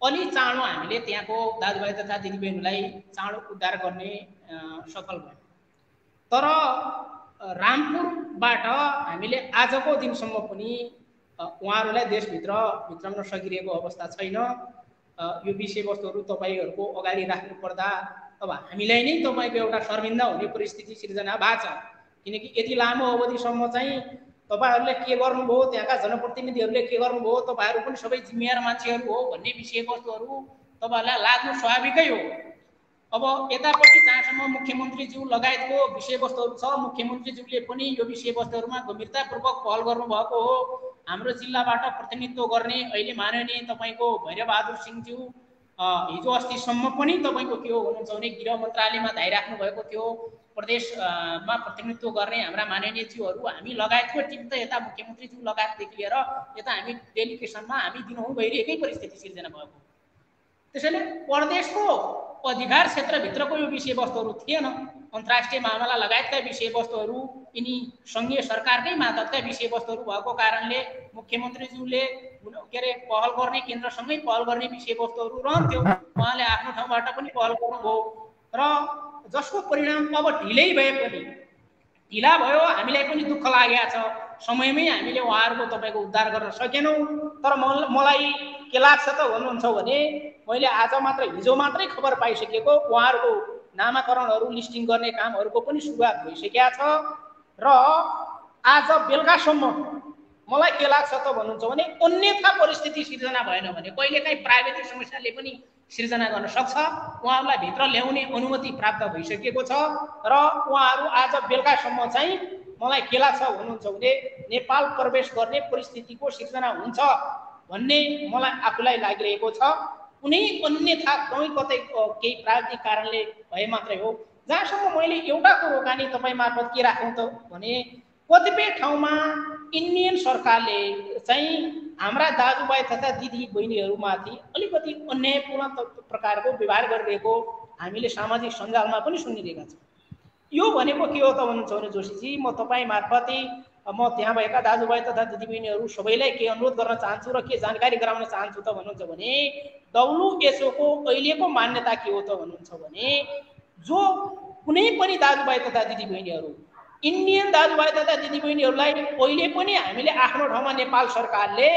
अलि चाँडो हामीले त्यहाँको दाजुभाइ तथा दिदीबहिनीलाई चाँडो उद्धार गर्ने सफल भयो। तर रामपुरबाट हामीले आजको दिनसम्म पनि उहाँहरूलाई देशभित्र भित्राउन सकिरहेको अवस्था छैन। यो विषयवस्तुहरू तपाईँहरूको अगाडि राख्नु पर्दा अब हामीलाई नै तपाईँको एउटा शर्मिन्दा हुने परिस्थिति सिर्जना भएको छ, किनकि यति लामो अवधिसम्म चाहिँ तपाईँहरूले के गर्नुभयो, त्यहाँका जनप्रतिनिधिहरूले के गर्नुभयो, तपाईँहरू पनि सबै जिम्मेवार मान्छेहरू हो भन्ने विषयवस्तुहरू तपाईँहरूलाई लाग्नु स्वाभाविकै हो। अब यतापट्टि जहाँसम्म मुख्यमन्त्रीज्यू लगायतको विषयवस्तुहरू छ, मुख्यमन्त्रीज्यूले पनि यो विषयवस्तुहरूमा गम्भीरतापूर्वक पहल गर्नुभएको हो। हाम्रो जिल्लाबाट प्रतिनिधित्व गर्ने अहिले माननीय तपाईँको भैरबहादुर सिंहज्यू हिजो अस्तिसम्म पनि तपाईँको के हो हुनुहुन्छ भने गृह मन्त्रालयमा धाइराख्नु भएको थियो। प्रदेशमा प्रतिनिधित्व गर्ने हाम्रा माननीयज्यूहरू हामी लगायतको टिम त यता मुख्यमन्त्रीज्यू लगायतदेखि लिएर यता हामी डेलिगेसनमा हामी दिनहुँ गइरहेकै परिस्थिति सिर्जना भएको। त्यसैले प्रदेशको अधिकार क्षेत्रभित्रको यो विषयवस्तुहरू थिएन, अन्तर्राष्ट्रिय मामला लगायतका विषयवस्तुहरू यिनी सङ्घीय सरकारकै मातहतका विषयवस्तुहरू भएको कारणले मुख्यमन्त्रीज्यूले के अरे पहल गर्ने, केन्द्रसँगै पहल गर्ने विषयवस्तुहरू रहन्थ्यो। उहाँले आफ्नो ठाउँबाट पनि पहल गर्नुभयो र जसको परिणाम अब ढिलै भए पनि ढिला भयो, हामीलाई पनि दुःख लागेको छ। समयमै हामीले उहाँहरूको तपाईँको उद्धार गर्न सकेनौँ। तर मलाई के लाग्छ त भन्नुहुन्छ भने मैले आज मात्र हिजो मात्रै खबर पाइसकेको उहाँहरूको नामाकरणहरू लिस्टिङ गर्ने कामहरूको पनि सुरुवात भइसकेको छ र आज बेलुकासम्म मलाई के लाग्छ त भन्नुहुन्छ भने अन्यथा परिस्थिति सिर्जना भएन भने कहिलेकाहीँ प्राविधिक समस्याले पनि सिर्जना गर्न सक्छ, उहाँहरूलाई भित्र ल्याउने अनुमति प्राप्त भइसकेको छ र उहाँहरू आज बेलुकासम्म चाहिँ मलाई के लाग्छ भन्नुहुन्छ भने नेपाल प्रवेश गर्ने परिस्थितिको सिर्जना हुन्छ भन्ने मलाई आफूलाई लागिरहेको छ। कुनै अन्यथा कहीँ कतै केही प्राविधिक कारणले भए मात्रै हो। जहाँसम्म मैले एउटा कुरो कानी तपाईँ मार्फत के राखौँ त भने कतिपय ठाउँमा इन्डियन सरकारले चाहिँ हाम्रा दाजुभाइ तथा दिदी बहिनीहरूमाथि अलिकति अन्यायपूर्ण प्रकारको व्यवहार गरिरहेको हामीले सामाजिक सञ्जालमा पनि सुनिरहेका छौँ। यो भनेको के हो त भन्नुहुन्छ भने जोशीजी, म तपाईँ मार्फतै म त्यहाँ भएका दाजुभाइ तथा दिदीबहिनीहरू सबैलाई के अनुरोध गर्न चाहन्छु र के जानकारी गराउन चाहन्छु त भन्नुहुन्छ भने WHO को अहिलेको मान्यता के हो त भन्नुहुन्छ भने जो कुनै पनि दाजुभाइ तथा दिदीबहिनीहरू इन्डियन दाजुभाइ तथा दिदीबहिनीहरूलाई अहिले पनि हामीले आफ्नो ठाउँमा नेपाल सरकारले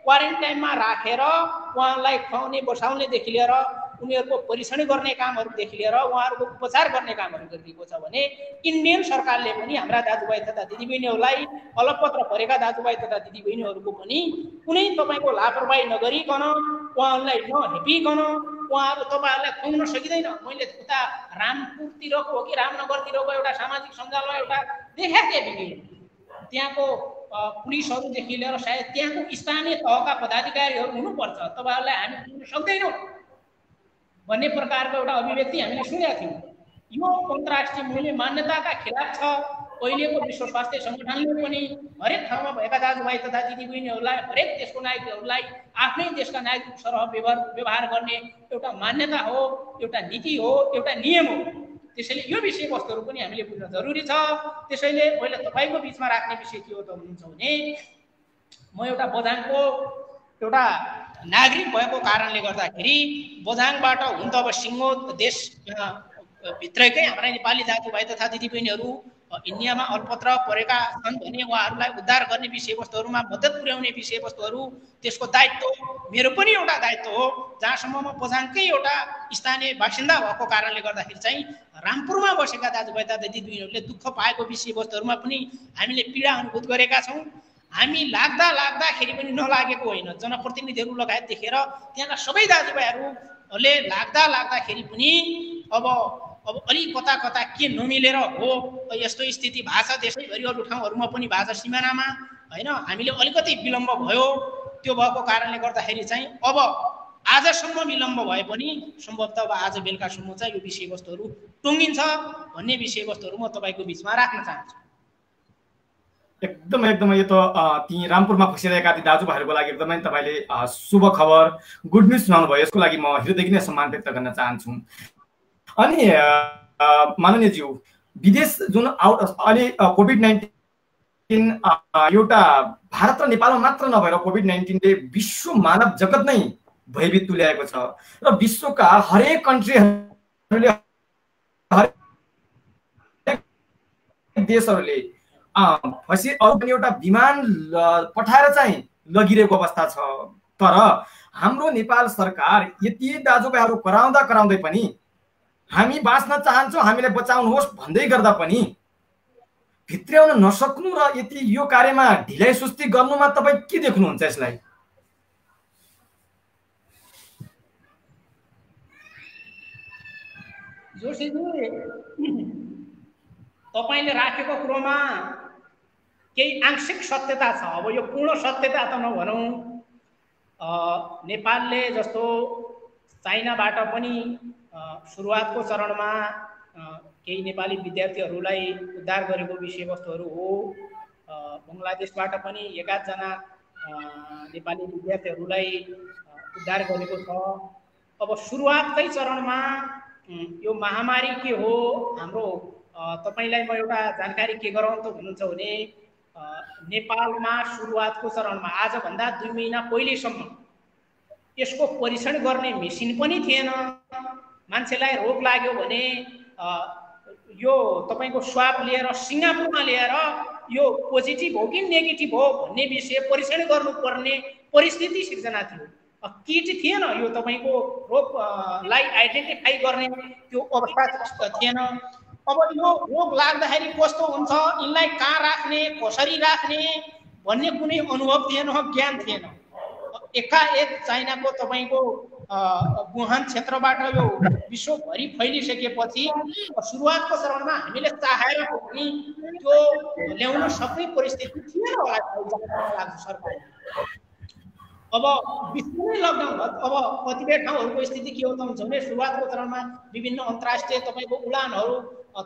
क्वारेन्टाइनमा राखेर उहाँलाई खुवाउने बसाउनेदेखि लिएर उनीहरूको परीक्षण गर्ने कामहरूदेखि लिएर उहाँहरूको उपचार गर्ने कामहरू गरिदिएको छ भने इन्डियन सरकारले पनि हाम्रा दाजुभाइ तथा दिदीबहिनीहरूलाई अलपत्र परेका दाजुभाइ तथा दिदीबहिनीहरूको पनि कुनै तपाईँको लापरवाही नगरिकन उहाँहरूलाई नहेपिकन उहाँहरू तपाईँहरूलाई खुवाउन सकिँदैन। मैले उता रामपुरतिरको हो कि रामनगरतिरको एउटा सामाजिक सञ्जालमा एउटा देखाएको थिएँ भिडियो, त्यहाँको पुलिसहरूदेखि लिएर सायद त्यहाँको स्थानीय तहका पदाधिकारीहरू हुनुपर्छ, तपाईँहरूलाई हामी खुवाउन सक्दैनौँ भन्ने प्रकारको एउटा अभिव्यक्ति हामीले सुनेका थियौँ। यो अन्तर्राष्ट्रिय मूल्य मान्यताका खिलाफ छ। अहिलेको विश्व स्वास्थ्य सङ्गठनले पनि हरेक ठाउँमा भएका दाजुभाइ तथा दिदीबहिनीहरूलाई हरेक देशको नागरिकहरूलाई आफ्नै देशका नागरिक सरह व्यवहार गर्ने एउटा मान्यता हो, एउटा नीति हो, एउटा नियम हो। त्यसैले यो विषयवस्तुहरू पनि हामीले बुझ्न जरुरी छ। त्यसैले मैले तपाईँको बिचमा राख्ने विषय के हो त भन्नुहुन्छ भने म एउटा बझाङको एउटा नागरिक भएको कारणले गर्दाखेरि बझाङबाट हुन त अब सिङ्गो देश भित्रकै हाम्रा नेपाली दाजुभाइ तथा दिदीबहिनीहरू इन्डियामा अल्पत्र परेका छन् भने उहाँहरूलाई उद्धार गर्ने विषयवस्तुहरूमा मद्दत पुर्याउने विषयवस्तुहरू त्यसको दायित्व मेरो पनि एउटा दायित्व हो। जहाँसम्म म बझाङकै एउटा स्थानीय बासिन्दा भएको कारणले गर्दाखेरि चाहिँ रामपुरमा बसेका दाजुभाइ तथा दिदीबहिनीहरूले दुःख पाएको विषयवस्तुहरूमा पनि हामीले पीडा अनुभूत गरेका छौँ। हामी लाग्दाखेरि पनि नलागेको होइन, जनप्रतिनिधिहरू लगायत देखेर त्यहाँका सबै दाजुभाइहरूले लाग्दाखेरि पनि अब अलि कता कता के नमिलेर हो यस्तो स्थिति भएको छ। देशैभरि अरू ठाउँहरूमा पनि भएको छ सिमानामा होइन, हामीले अलिकति विलम्ब भयो। त्यो भएको कारणले गर्दाखेरि चाहिँ अब आजसम्म विलम्ब भए पनि सम्भवतः अब आज बेलुकासम्म चाहिँ यो विषयवस्तुहरू टुङ्गिन्छ भन्ने विषयवस्तुहरू म तपाईँको बिचमा राख्न चाहन्छु। एकदमै यो त ती रामपुरमा फसिरहेका ती दाजुभाइहरूको लागि एकदमै तपाईँले शुभ खबर गुड न्युज सुनाउनु भयो, यसको लागि म हृदयदेखि नै सम्मान व्यक्त गर्न चाहन्छु। अनि माननीयज्यू, विदेश जुन अहिले कोभिड-19 एउटा भारत र नेपालमा मात्र नभएर कोभिड-19ले विश्व मानव जगत नै भयभीत तुल्याएको छ र विश्वका हरेक कन्ट्रीहरूले देशहरूले अरू पनि एउटा विमान पठाएर चाहिँ लगिरहेको अवस्था छ। तर हाम्रो नेपाल सरकार यति दाजुभाइहरू कराउँदै पनि हामी बाँच्न चाहन्छौँ, हामीलाई बचाउनुहोस् भन्दै गर्दा पनि भित्र्याउन नसक्नु र यति यो कार्यमा ढिलाइ सुस्ती गर्नुमा तपाईँ के देख्नुहुन्छ यसलाई? जोशीजी, तपाईँले राखेको कुरोमा केही आंशिक सत्यता छ। अब यो पूर्ण सत्यता त नभनौँ, नेपालले जस्तो चाइनाबाट पनि सुरुवातको चरणमा केही नेपाली विद्यार्थीहरूलाई उद्धार गरेको विषयवस्तुहरू हो। बङ्गलादेशबाट पनि एकाधजना नेपाली विद्यार्थीहरूलाई उद्धार गरेको छ। अब सुरुवातकै चरणमा यो महामारी के हो हाम्रो, तपाईलाई म एउटा जानकारी के गराउँ त भन्नुहुन्छ भने नेपालमा सुरुवातको चरणमा आजभन्दा 2 महिना पहिलेसम्म यसको परीक्षण गर्ने मेसिन पनि थिएन। मान्छेलाई रोग लाग्यो भने यो तपाईको स्वाब लिएर सिङ्गापुरमा लिएर यो पोजिटिभ हो कि नेगेटिभ हो भन्ने विषय परीक्षण गर्नुपर्ने परिस्थिति सिर्जना थियो। किट थिएन, यो तपाईको रोगलाई आइडेन्टिफाई गर्ने त्यो अवस्था थिएन। अब यो रोग लाग्दाखेरि कस्तो हुन्छ, यिनलाई कहाँ राख्ने, कसरी राख्ने भन्ने कुनै अनुभव थिएन, ज्ञान थिएन। एकाएक चाइनाको तपाईको वुहान क्षेत्रबाट यो विश्वभरि फैलिसकेपछि सुरुवातको चरणमा हामीले चाहेर पनि त्यो ल्याउन सक्ने परिस्थिति थिएन होला लाग्छ सरकारले। अब विश्वमै लकडाउन अब कतिपय ठाउँहरूको स्थिति के हो त हुन्छ भने सुरुवातको चरणमा विभिन्न अन्तर्राष्ट्रिय तपाईँको उडानहरू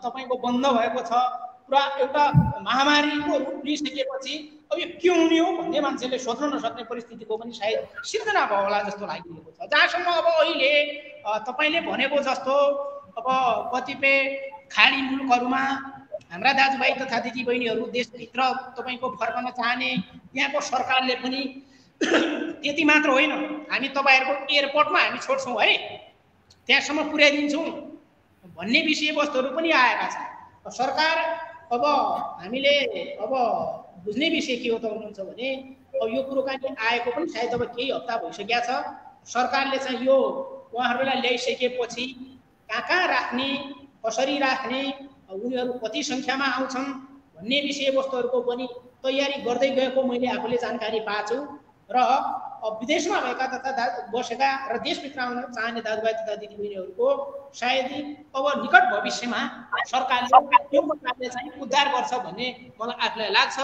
तपाईँको बन्द भएको छ, पुरा एउटा महामारीको रूप लिइसकेपछि अब यो के हुने हो भन्ने मान्छेले सोच्न नसक्ने परिस्थितिको पनि सायद सिर्जना भयो होला जस्तो लागिरहेको छ। जहाँसम्म अब अहिले तपाईँले भनेको जस्तो अब कतिपय खाडी मुलुकहरूमा हाम्रा दाजुभाइ तथा दिदीबहिनीहरू देशभित्र तपाईँको फर्कन चाहने, यहाँको सरकारले पनि त्यति मात्र होइन, हामी तपाईँहरूको एयरपोर्टमा हामी छोड्छौँ है, त्यहाँसम्म पुर्याइदिन्छौँ भन्ने विषयवस्तुहरू पनि आएका छन्। सरकार अब हामीले अब बुझ्ने विषय के हो त हुनुहुन्छ भने अब यो कुरोकानी आएको पनि सायद अब केही हप्ता भइसकेको छ। सरकारले चाहिँ यो उहाँहरूलाई ल्याइसकेपछि कहाँ राख्ने, कसरी राख्ने, उनीहरू कति सङ्ख्यामा आउँछन् भन्ने विषयवस्तुहरूको पनि तयारी गर्दै गएको मैले आफूले जानकारी पाएको छु। र विदेशमा भएका तथा बसेका र देशभित्र आउन चाहने दाजुभाइ तथा दिदीबहिनीहरूको सायद अब निकट भविष्यमा सरकारले चाहिँ उद्धार गर्छ भन्ने मलाई आफूलाई लाग्छ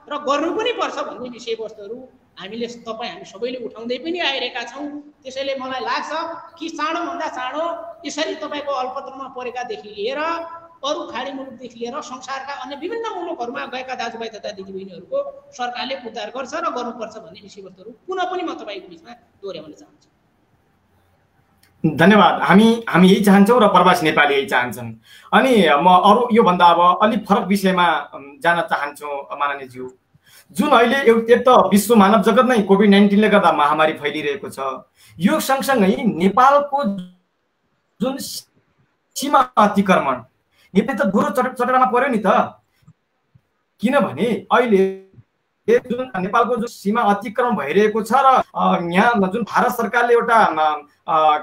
र गर्नु पनि पर्छ भन्ने विषयवस्तुहरू हामी सबैले उठाउँदै पनि आइरहेका छौँ। त्यसैले मलाई लाग्छ कि चाँडोभन्दा चाँडो यसरी तपाईँको अल्पत्रमा परेकादेखि लिएर अरू खाडी मुलुकदेखि लिएर संसारका अन्य विभिन्न मुलुकहरूमा गएका दाजुभाइ तथा दिदीबहिनीहरूको सरकारले उद्धार गर्छ र गर्नुपर्छ भन्ने विषयवस्तुहरू पुनः पनि म तपाईँको बिचमा दोहोऱ्याउन चाहन्छु। धन्यवाद। हामी यही चाहन्छौँ र प्रवासी नेपाली यही चाहन्छन्। अनि म अरू योभन्दा अब अलिक फरक विषयमा जान चाहन्छु माननीयज्यू। जुन अहिले एक त विश्व मानव जगत नै कोभिड-19ले गर्दा महामारी फैलिरहेको छ, यो सँगसँगै नेपालको जुन सीमा अतिक्रमण नेपाल त बुरो चटेरामा पर्यो नि त, किनभने अहिले जुन नेपालको जुन सीमा अतिक्रमण भइरहेको छ र यहाँ जुन भारत सरकारले एउटा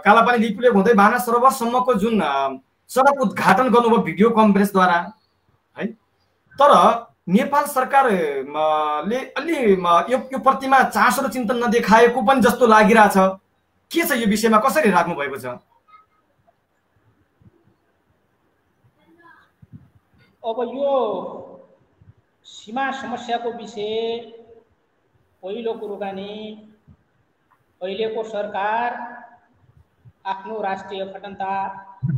कालापानी लिपुलेक हुँदै बाना सरोवरसम्मको जुन सडक उद्घाटन गर्नुभयो भिडियो कन्फरेन्सद्वारा है, तर नेपाल सरकारले अलि यो प्रतिमा चासो र चिन्तन नदेखाएको पनि जस्तो लागिरहेछ। के छ यो विषयमा कसरी राख्नु भएको छ? अब यो सीमा समस्याको विषय पहिलो कुरोकानी अहिलेको सरकार आफ्नो राष्ट्रिय अखण्डता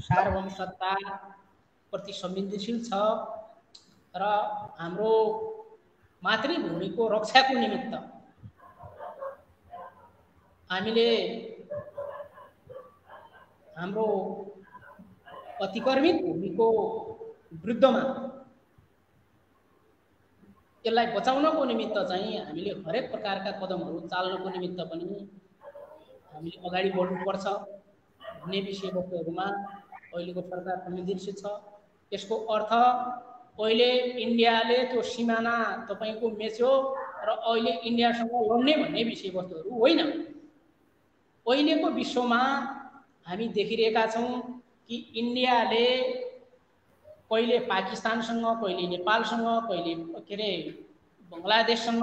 सार्वभौमसत्ता प्रति संवेदनशील छ र हाम्रो मातृभूमिको रक्षाको निमित्त हामीले हाम्रो अतिक्रमित भूमिको विरुद्धमा यसलाई बचाउनको निमित्त चाहिँ हामीले हरेक प्रकारका कदमहरू चाल्नको निमित्त पनि हामीले अगाडि बढ्नुपर्छ भन्ने विषयवस्तुहरूमा अहिलेको सरकार संवेदनशील छ। यसको अर्थ अहिले इन्डियाले त्यो सिमाना तपाईँको मेच्यो र अहिले इन्डियासँग लड्ने भन्ने विषयवस्तुहरू होइन। अहिलेको विश्वमा हामी देखिरहेका छौँ कि इन्डियाले कहिले पाकिस्तानसँग, कहिले नेपालसँग, कहिले के अरे बङ्गलादेशसँग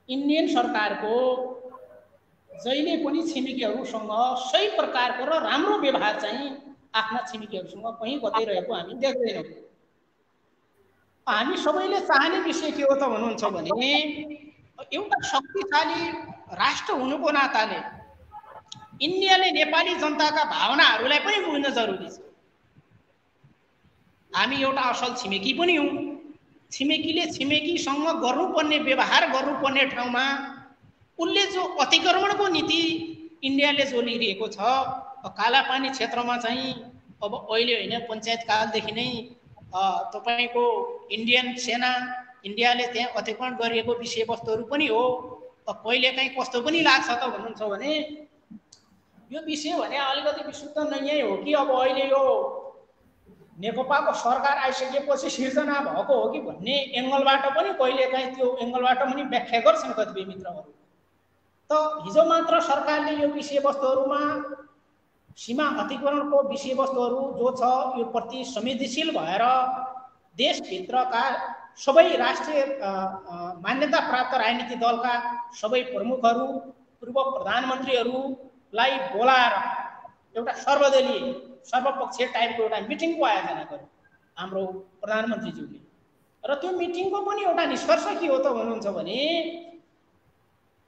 इन्डियन सरकारको जहिले पनि छिमेकीहरूसँग सही प्रकारको र राम्रो व्यवहार चाहिँ आफ्ना छिमेकीहरूसँग कहीँ कतै रहेको हामी देख्दैनौँ। हामी सबैले चाहने विषय के हो त भन्नुहुन्छ भने एउटा शक्तिशाली राष्ट्र हुनुको नाताले इन्डियाले नेपाली जनताका भावनाहरूलाई पनि बुझ्न जरुरी छ। हामी एउटा असल छिमेकी पनि हौँ। छिमेकीले छिमेकीसँग गर्नुपर्ने व्यवहार गर्नुपर्ने ठाउँमा उसले जो अतिक्रमणको नीति इन्डियाले जो लिइरहेको छ, कालापानी क्षेत्रमा चाहिँ अब अहिले होइन पञ्चायत कालदेखि नै तपाईँको इन्डियन सेना इन्डियाले त्यहाँ अतिक्रमण गरिएको विषयवस्तुहरू पनि हो। कहिलेकाहीँ कस्तो पनि लाग्छ त भन्नुहुन्छ भने यो विषय भने अलिकति विशुद्ध नै हो कि अब अहिले यो नेकपाको सरकार आइसकेपछि सिर्जना भएको हो कि भन्ने एङ्गलबाट पनि कहिलेकाहीँ त्यो एङ्गलबाट पनि व्याख्या गर्छन् कतिपय मित्रहरू। त हिजो मात्र सरकारले यो विषयवस्तुहरूमा सीमा अतिक्रमणको विषयवस्तुहरू जो छ यो प्रति संवेदनशील भएर देशभित्रका सबै राष्ट्रिय मान्यता प्राप्त राजनीतिक दलका सबै प्रमुखहरू, पूर्व प्रधानमन्त्रीहरू लाई बोलाएर एउटा सर्वदलीय सर्वपक्षीय टाइपको एउटा मिटिङको आयोजना गर्यो हाम्रो प्रधानमन्त्रीज्यूले। र त्यो मिटिङको पनि एउटा निष्कर्ष के हो त भन्नुहुन्छ भने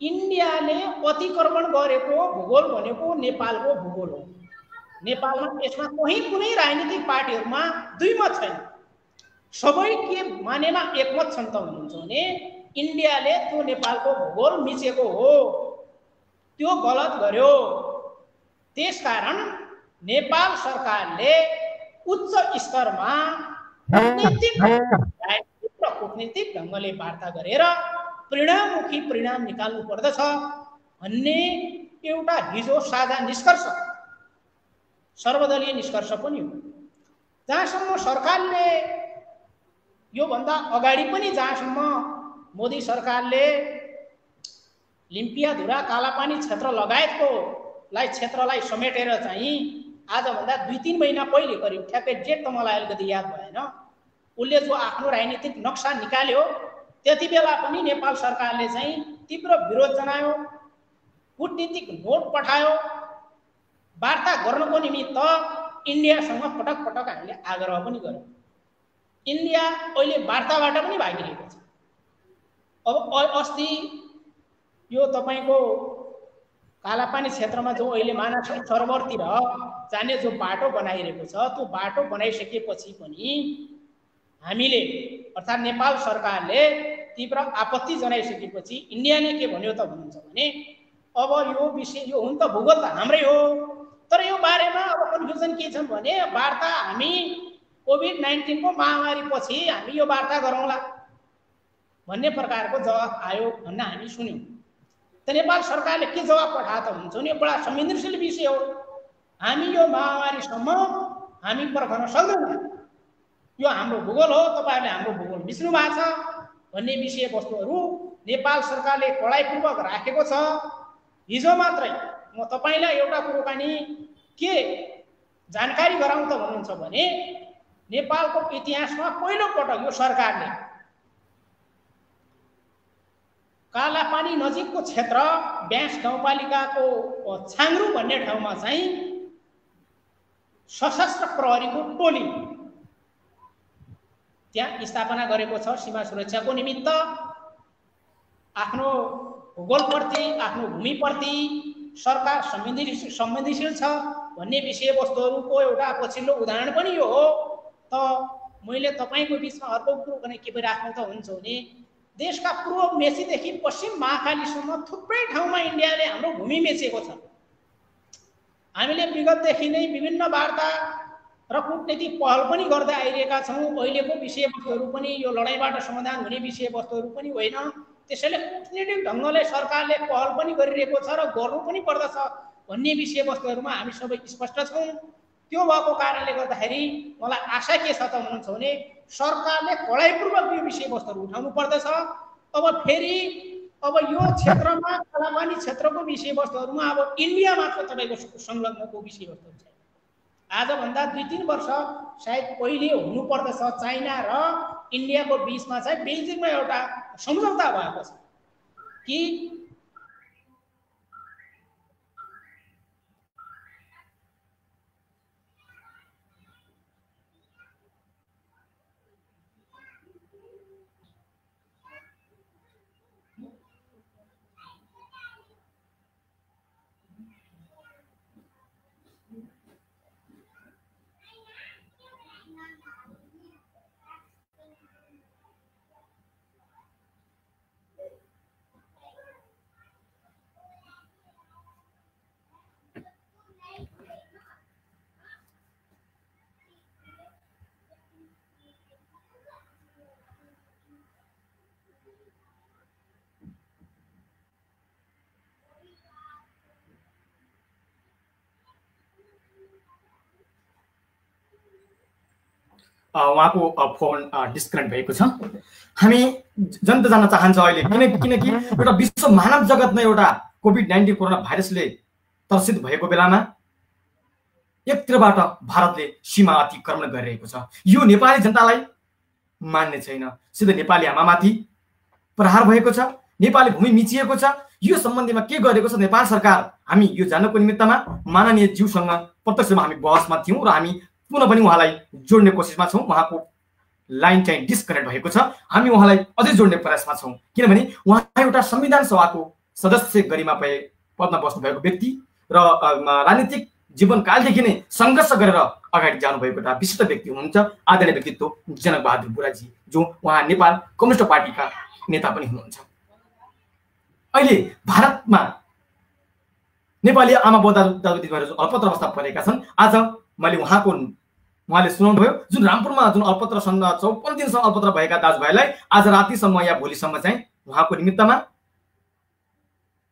इन्डियाले अतिक्रमण गरेको भूगोल भनेको नेपालको भूगोल हो। नेपालमा यसमा कुनै राजनीतिक पार्टीहरुमा दुई मत छैन, सबै के मानेमा एकमत छन् त भन्नुहुन्छ भने इन्डियाले त्यो नेपालको भूगोल मिचेको हो, त्यो गलत गर्यो। त्यसकारण नेपाल सरकारले उच्च स्तरमा कूटनीतिक ढंगले वार्ता गरेर परिणाममुखी परिणाम निकाल्नु पर्दछ भन्ने एउटा हिजो साझा निष्कर्ष, सर्वदलीय निष्कर्ष पनि हो। जहाँसम्म सरकारले यो भन्दा अगाडि पनि जहाँसम्म मोदी सरकारले लिम्पियाधुरा कालापानी क्षेत्र लगायतको क्षेत्रलाई समेटेर चाहिँ आज भन्दा 2-3 महिना पहिले करिब ठ्याक्कै डेट त मलाई अलिकति याद भएन, उसले जो आफ्नो राजनीतिक नक्सा निकाल्यो त्यति बेला पनि नेपाल सरकारले चाहिँ तीव्र विरोध जनायो, कूटनीतिक नोट पठायो, वार्ता गर्नको निमित्त इन्डियासँग पटक पटक हामीले आग्रह पनि गर्यौं। इन्डिया अहिले वार्ताबाट पनि भागिरहेको छ। अब अस्ति यो तपाईको कालापानी क्षेत्रमा जो अहिले मानस सरोवरतिर जाने जो बाटो बनाइरहेको छ, त्यो बाटो बनाइसकेपछि पनि हामीले अर्थात् नेपाल सरकारले तीव्र आपत्ति जनाइसकेपछि इन्डियाले के भन्यो त भन्नुहुन्छ भने अब यो विषय यो हुन त भूगोल त हाम्रै हो, तर यो बारेमा अब कन्फ्युजन के छन् भने वार्ता हामी कोभिड-19 को महामारी पछि हामी यो वार्ता गरौँला भन्ने प्रकारको जवाफ आयो भन्न हामी सुन्यौं। त नेपाल सरकारले के जवाफ पठायो त भन्छ नि बडा संवेदनशील विषय हो, हामी यो महामारीसम्म हामी पर्खन सक्दैनौँ, यो हाम्रो भूगोल हो, तपाईहरुले हाम्रो भूगोल बिर्सनु भएको छ भन्ने विषयवस्तुहरू नेपाल सरकारले कडाइपूर्वक राखेको छ। हिजो मात्रै म तपाईलाई एउटा कुराकानी के जानकारी गराउँ त भन्नुहुन्छ भने नेपालको इतिहासमा पहिलो पटक यो सरकारले कालापानी नजिकको क्षेत्र ब्यास गाउँपालिकाको छाङ्ग्रु भन्ने ठाउँमा चाहिँ सशस्त्र प्रहरीको टोली त्यहाँ स्थापना गरेको छ सीमा सुरक्षाको निमित्त। आफ्नो भूगोलप्रति आफ्नो भूमिप्रति सरकार संवेदनशील छ भन्ने विषयवस्तुहरूको एउटा पछिल्लो उदाहरण पनि यो हो। त मैले तपाईको बीचमा अर्को कुरो पनि के पनि राख्नु त हुन्छ भने देशका पूर्व मेचीदेखि पश्चिम महाकालीसम्म थुप्रै ठाउँमा इन्डियाले हाम्रो भूमि मेचेको छ। हामीले विगतदेखि नै विभिन्न वार्ता र कूटनीतिक पहल पनि गर्दै आइरहेका छौं। अहिलेको विषयवस्तुहरू पनि यो लडाईँबाट समाधान हुने विषयवस्तुहरू पनि होइन, त्यसैले कूटनीतिक ढंगले सरकारले पहल पनि गरिरहेको छ र गर्नु पनि पर्दछ भन्ने विषयवस्तुहरूमा हामी सबै स्पष्ट छौं। त्यो भएको कारणले गर्दाखेरि मलाई आशा के छ त भन्नुहुन्छ भने सरकारले कडाइपूर्वक यो विषयवस्तुहरू उठाउनु पर्दछ। अब फेरि अब यो क्षेत्रमा कालापानी क्षेत्रको विषयवस्तुहरूमा अब इन्डिया मात्र तपाईको संलग्नको विषयवस्तु छ। आज भन्दा 2-3 वर्ष सायद पहिले हुनु पर्दछ चाइना र इन्डियाको बीचमा चाहिँ बेजिङमा एउटा सम्झौता भएको छ कि उहाँको फोन डिस्कनेक्ट भएको छ। हामी जनता जान्न चाहन्छ अहिले किनकि एउटा विश्व मानव जगत नै एउटा कोभिड-19 कोरोना भाइरसले त्रसित भएको बेलामा एकतिरबाट भारतले सीमा अतिक्रमण गरिरहेको छ। यो नेपाली जनतालाई मान्ने छैन, सिधै नेपाली आमामाथि प्रहार भएको छ। नेपाली भूमि मिचिएको छ, यो सम्बन्धीमा के गरेको छ नेपाल सरकार, हामी यो जान्नको निमित्तमा माननीय ज्यूसँग प्रत्यक्षमा हामी बहसमा थियौँ र हामी पुनः पनि उहाँलाई जोड्ने कोसिसमा छौँ। उहाँको लाइन चाहिँ डिस्कनेक्ट भएको छ, हामी उहाँलाई अझै जोड्ने प्रयासमा छौँ, किनभने उहाँ एउटा संविधान सभाको सदस्य गरिमा पदमा बस्नुभएको व्यक्ति र राजनीतिक जीवनकालदेखि नै सङ्घर्ष गरेर अगाडि जानुभएको एउटा विशिष्ट व्यक्ति हुनुहुन्छ, आदरणीय व्यक्तित्व जनकबहादुर बुढाजी, जो उहाँ नेपाल कम्युनिस्ट पार्टीका नेता पनि हुनुहुन्छ। अहिले भारतमा नेपाली आमा बुबा दाजुदिदीहरू अल्पत्र अवस्था परेका छन्। आज मैले उहाँले सुनाउनुभयो, जुन रामपुरमा जुन अल्पत्र 54 दिनसम्म अल्पत्र भएका दाजुभाइलाई आज रातिसम्म या भोलिसम्म चाहिँ उहाँको निमित्तमा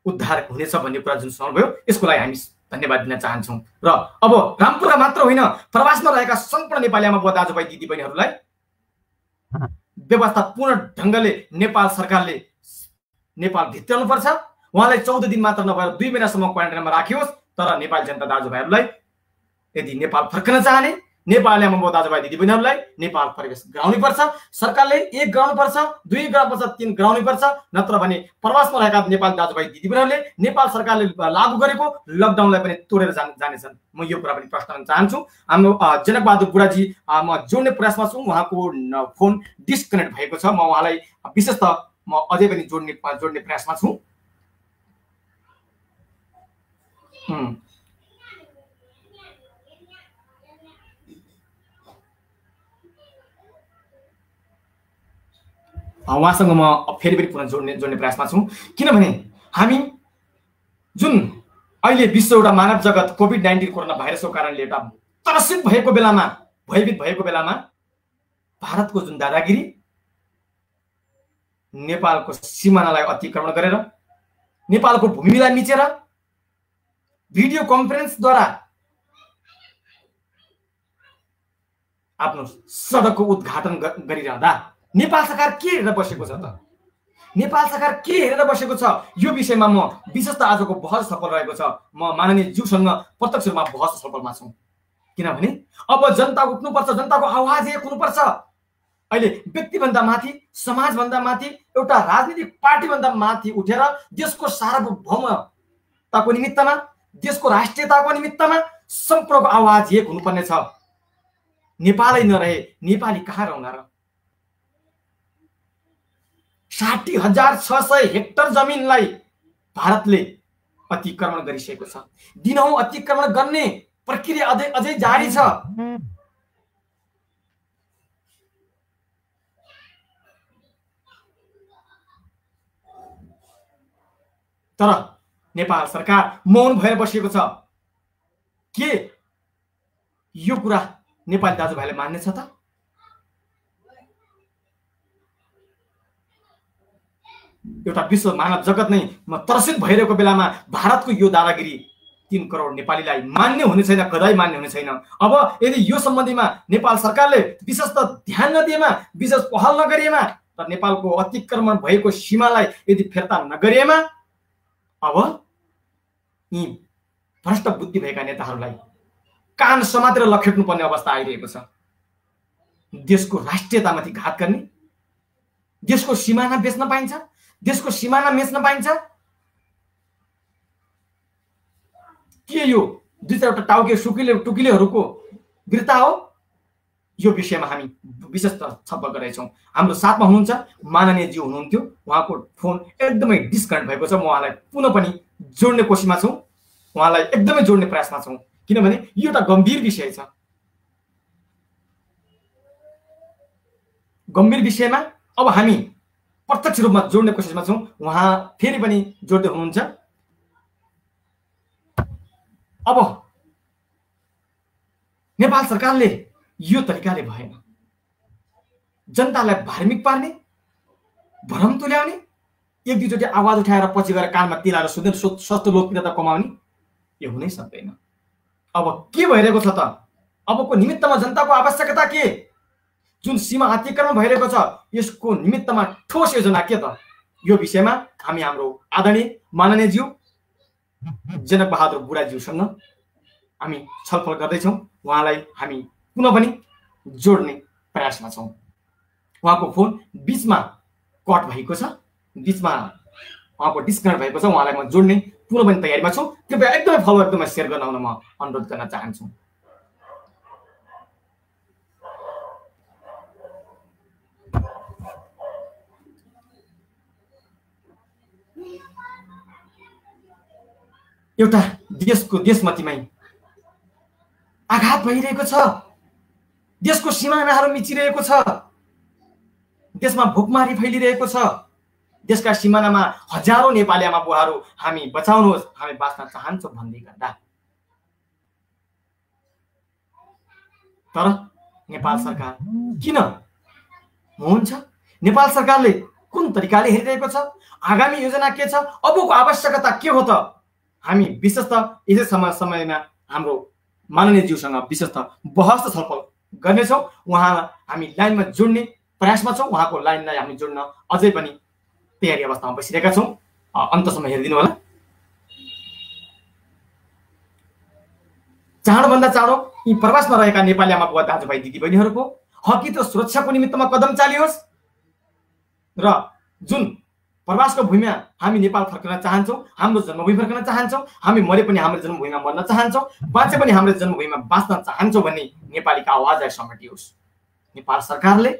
उद्धार हुनेछ भन्ने कुरा जुन सुनाउनुभयो, यसको लागि हामी धन्यवाद दिन चाहन्छौँ। र अब रामपुरका मात्र होइन, प्रवासमा रहेका सम्पूर्ण नेपाली आमा बुबा दाजुभाइ दिदीबहिनीहरूलाई व्यवस्थापूर्ण ढङ्गले नेपाल सरकारले नेपाल भित्राउनुपर्छ। उहाँलाई 14 दिन मात्र नभएर 2 महिनासम्म क्वारेन्टाइनमा राखियोस्। तर नेपाली जनता दाजुभाइहरूलाई यदि नेपाल फर्कन चाहने नेपाली आमा बुबा दाजुभाइ दिदीबहिनीहरूलाई नेपाल प्रवेश गराउनुपर्छ। सरकारले 1 गराउनुपर्छ, 2 गराउनुपर्छ, 3 गराउनुपर्छ, नत्र भने प्रवासमा रहेका नेपाली दाजुभाइ दिदीबहिनीहरूले नेपाल सरकारले लागू गरेको लकडाउनलाई पनि तोडेर जानेछन्। म यो कुरा पनि प्रश्न गर्न चाहन्छु। हाम्रो जनकबहादुर बुढाजी म जोड्ने प्रयासमा छु, उहाँको फोन डिस्कनेक्ट भएको छ। म उहाँलाई विशेष त म अझै पनि जोड्ने प्रयासमा छु। उहाँसँग म फेरि पनि पुनः जोड्ने प्रयासमा छु, किनभने हामी जुन अहिले विश्व एउटा मानव जगत कोभिड-19 कोरोना भाइरसको कारणले एउटा त्रसित भएको बेलामा, भयभीत भएको बेलामा भारतको जुन दादागिरी, नेपालको सिमानालाई अतिक्रमण गरेर, नेपालको भूमिलाई मिचेर भिडियो कन्फरेन्सद्वारा आफ्नो सडकको उद्घाटन गरिरहँदा नेपाल सरकार के हेरेर बसेको छ त? नेपाल सरकार के हेरेर बसेको छ? यो विषयमा म विशेष त आजको बहस सफल रहेको छ। म माननीय ज्यूसँग प्रत्यक्ष रूपमा बहस सफलमा छु, किनभने अब जनता उठ्नुपर्छ, जनताको आवाज एक हुनुपर्छ। अहिले व्यक्तिभन्दा माथि, समाजभन्दा माथि, एउटा राजनीतिक पार्टीभन्दा माथि उठेर देशको सार्वभौमताको निमित्तमा, देशको राष्ट्रियताको निमित्तमा सम्पूर्णको आवाज एक हुनुपर्ने छ। नेपालै नरहे नेपाली कहाँ रहला र? 60,600 हेक्टर जमिनलाई भारतले अतिक्रमण गरिसकेको छ। दिनहुँ अतिक्रमण गर्ने प्रक्रिया अझै जारी छ। तर नेपाल सरकार मौन भएर बसेको छ। के यो कुरा नेपाली दाजुभाइले मान्ने छ त? एउटा विश्व मानव जगत नै त्रसित भइरहेको बेलामा भारतको यो दादागिरी 3 करोड नेपालीलाई मान्य हुने छैन, कतै मान्य हुने छैन। अब यदि यो सम्बन्धीमा नेपाल सरकारले विशेष त ध्यान नदिएमा, विशेष पहल नगरिएमा र नेपालको अतिक्रमण भएको सीमालाई यदि फिर्ता नगरिएमा अब यी भ्रष्ट बुद्धि भएका नेताहरूलाई कान समातेर लखेट्नुपर्ने अवस्था आइरहेको छ। देशको राष्ट्रियतामाथि घात गर्ने, देशको सीमाना बेच्न पाइन्छ, देशको सीमाना मेच्न पाइन्छ। के यो 2-4 टाउके टुकिलेहरूको वीरता हो? यो विषयमा हामी विशेष छलफल गरेछौँ। हाम्रो साथमा हुनुहुन्छ माननीय ज्यू हुनुहुन्थ्यो, उहाँको फोन एकदमै डिस्कनेक्ट भएको छ। म उहाँलाई पुनः पनि जोड्ने कोसिसमा छौँ, उहाँलाई एकदमै जोड्ने प्रयासमा छौँ, किनभने यो एउटा गम्भीर विषय छ। गम्भीर विषयमा अब हामी प्रत्यक्ष रूपमा जोड्ने कोसिसमा छौँ। उहाँ फेरि पनि जोड्दै हुनुहुन्छ। अब नेपाल सरकारले यो तरिकाले भएन। जनतालाई धार्मिक पार्ने, भ्रम तुल्याउने, 1-2 चोटि आवाज उठाएर पछि गएर कानमा तिलाएर सुन्दै सस्तो लोकप्रियता कमाउने, यो हुनै सक्दैन। अब के भइरहेको छ त? अबको निमित्तमा जनताको आवश्यकता के? जुन सीमा अतिक्रमण भइरहेको छ यसको निमित्तमा ठोस योजना के त? यो विषयमा हामी हाम्रो आदरणीय माननीय ज्यू जनकबहादुर बुढाज्यूसँग हामी छलफल गर्दैछौँ। उहाँलाई हामी पुनः पनि जोड्ने प्रयासमा छौँ। उहाँको फोन बीचमा कट भएको छ, बीचमा उहाँको डिस्कनेक्ट भएको छ, उहाँलाई म जोड्ने पुनः पनि तयारीमा छु। कृपया एकदमै फलो एकदमै सेयर गर्न आउन म अनुरोध गर्न चाहन्छु। एउटा देशमतिमै आघात भइरहेको छ, देशको सिमानाहरू मिचिरहेको छ, देशमा भोकमारी फैलिरहेको छ, देशका सिमानामा हजारौं नेपाली आमा बुवाहरू हामी बचाउनुहोस्, हामी बाँच्न चाहन्छौँ भन्दै गर्दा तर नेपाल सरकार किन हुन्छ? नेपाल सरकारले कुन तरिकाले हेरिरहेको छ? आगामी योजना के छ? अबको आवश्यकता के हो त? हामी विशेष त यसै समयमा हाम्रो माननीय ज्यूसँग विशेष त बहस त छलफल गर्नेछौँ। उहाँ हामी लाइनमा जोड्ने प्रयासमा छौँ, उहाँको लाइनलाई हामी जोड्न अझै पनि तयारी अवस्थामा बसिरहेका छौँ। अन्तसम्म हेरिदिनु होला। चाँडोभन्दा चाँडो यी प्रवासमा रहेका नेपाली आमा बुवा दाजुभाइ दिदीबहिनीहरूको हकित र सुरक्षाको निमित्तमा कदम चालियोस् र जुन प्रवासको भूमिमा हामी नेपाल फर्कन चाहन्छौँ, हाम्रो जन्मभूमि फर्कन चाहन्छौँ, हामी मरे पनि हाम्रो जन्मभूमिमा मर्न चाहन्छौँ, बाँचे पनि हाम्रो जन्मभूमिमा बाँच्न चाहन्छौँ भन्ने नेपालीका आवाजलाई समेटियोस्। नेपाल सरकारले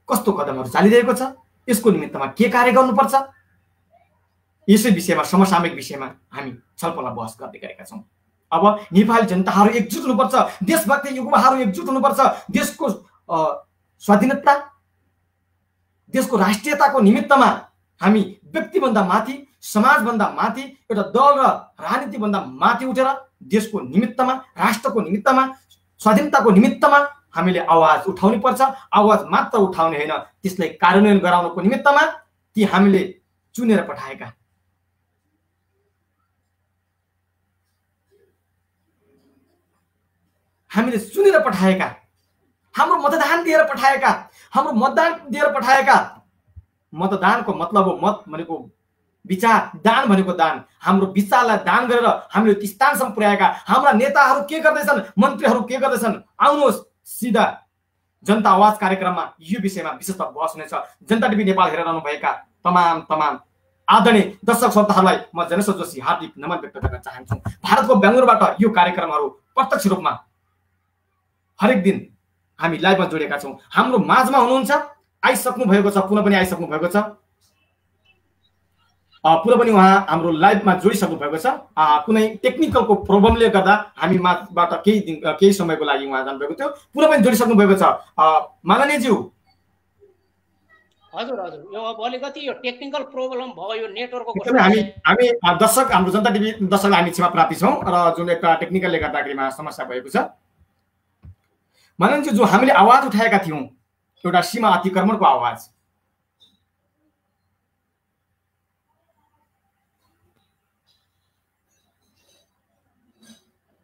कस्तो कदमहरू चालिरहेको छ, यसको निमित्तमा के कार्य गर्नुपर्छ, यसै विषयमा समसामयिक विषयमा हामी छलफलमा बहस गर्दै गरेका छौँ। अब नेपाली जनताहरू एकजुट हुनुपर्छ, देशभक्ति युवाहरू एकजुट हुनुपर्छ। देशको स्वाधीनता, देशको राष्ट्रियताको निमित्तमा हामी व्यक्तिभन्दा माथि, समाजभन्दा माथि, एउटा दल र राजनीतिभन्दा माथि उठेर देशको निमित्तमा, राष्ट्रको निमित्तमा, स्वाधीनताको निमित्तमा हामीले आवाज उठाउनु पर्छ। आवाज मात्र उठाउने होइन, त्यसलाई कार्यान्वयन गराउनको निमित्तमा ती हामीले चुनेर पठाएका हाम्रो मतदान दिएर पठाएका, हाम्रो मतदान दिएर पठाएका, मतदानको मतलब हो मत भनेको विचार, दान भनेको दान। हाम्रो विचारलाई दान गरेर हामीले त्यो स्थानसम्म पुर्याएका हाम्रा नेताहरू के गर्दैछन्, मन्त्रीहरू के गर्दैछन्, आउनुहोस् सिधा जनता आवाज कार्यक्रममा यो विषयमा विशेष बहस हुनेछ। जनता टिभी नेपाल हेरेर रहनुभएका तमाम आदरणीय दर्शक श्रोताहरूलाई म जनेश्वर जोशी हार्दिक नमन व्यक्त गर्न चाहन्छु। भारतको बेङ्गलोरबाट यो कार्यक्रमहरू प्रत्यक्ष रूपमा हरेक दिन हामी लाइभमा जोडेका छौँ। हाम्रो माझमा हुनुहुन्छ, आइसक्नु भएको छ, पुनः पनि आइसक्नु भएको छ, पुनः पनि उहाँ हाम्रो लाइभमा जोडिसक्नु भएको छ। कुनै टेक्निकलको प्रब्लमले गर्दा हामी माझबाट केही समयको लागि उहाँ जानुभएको थियो, पुनः पनि जोडिसक्नु भएको छ। माननीय ज्यू, हजुर हजुर, यो अब अलिकति यो टेक्निकल प्रब्लम भयो, यो नेटवर्कको हामी दर्शक, हाम्रो जनता टिभी दर्शकलाई हामी क्षमा प्राप्ति छौँ र जुन एउटा टेक्निकलले गर्दाखेरिमा समस्या भएको छ। माननीय ज्यू, जो हामीले आवाज उठाएका थियौँ, एउटा सीमा अतिक्रमणको आवाज,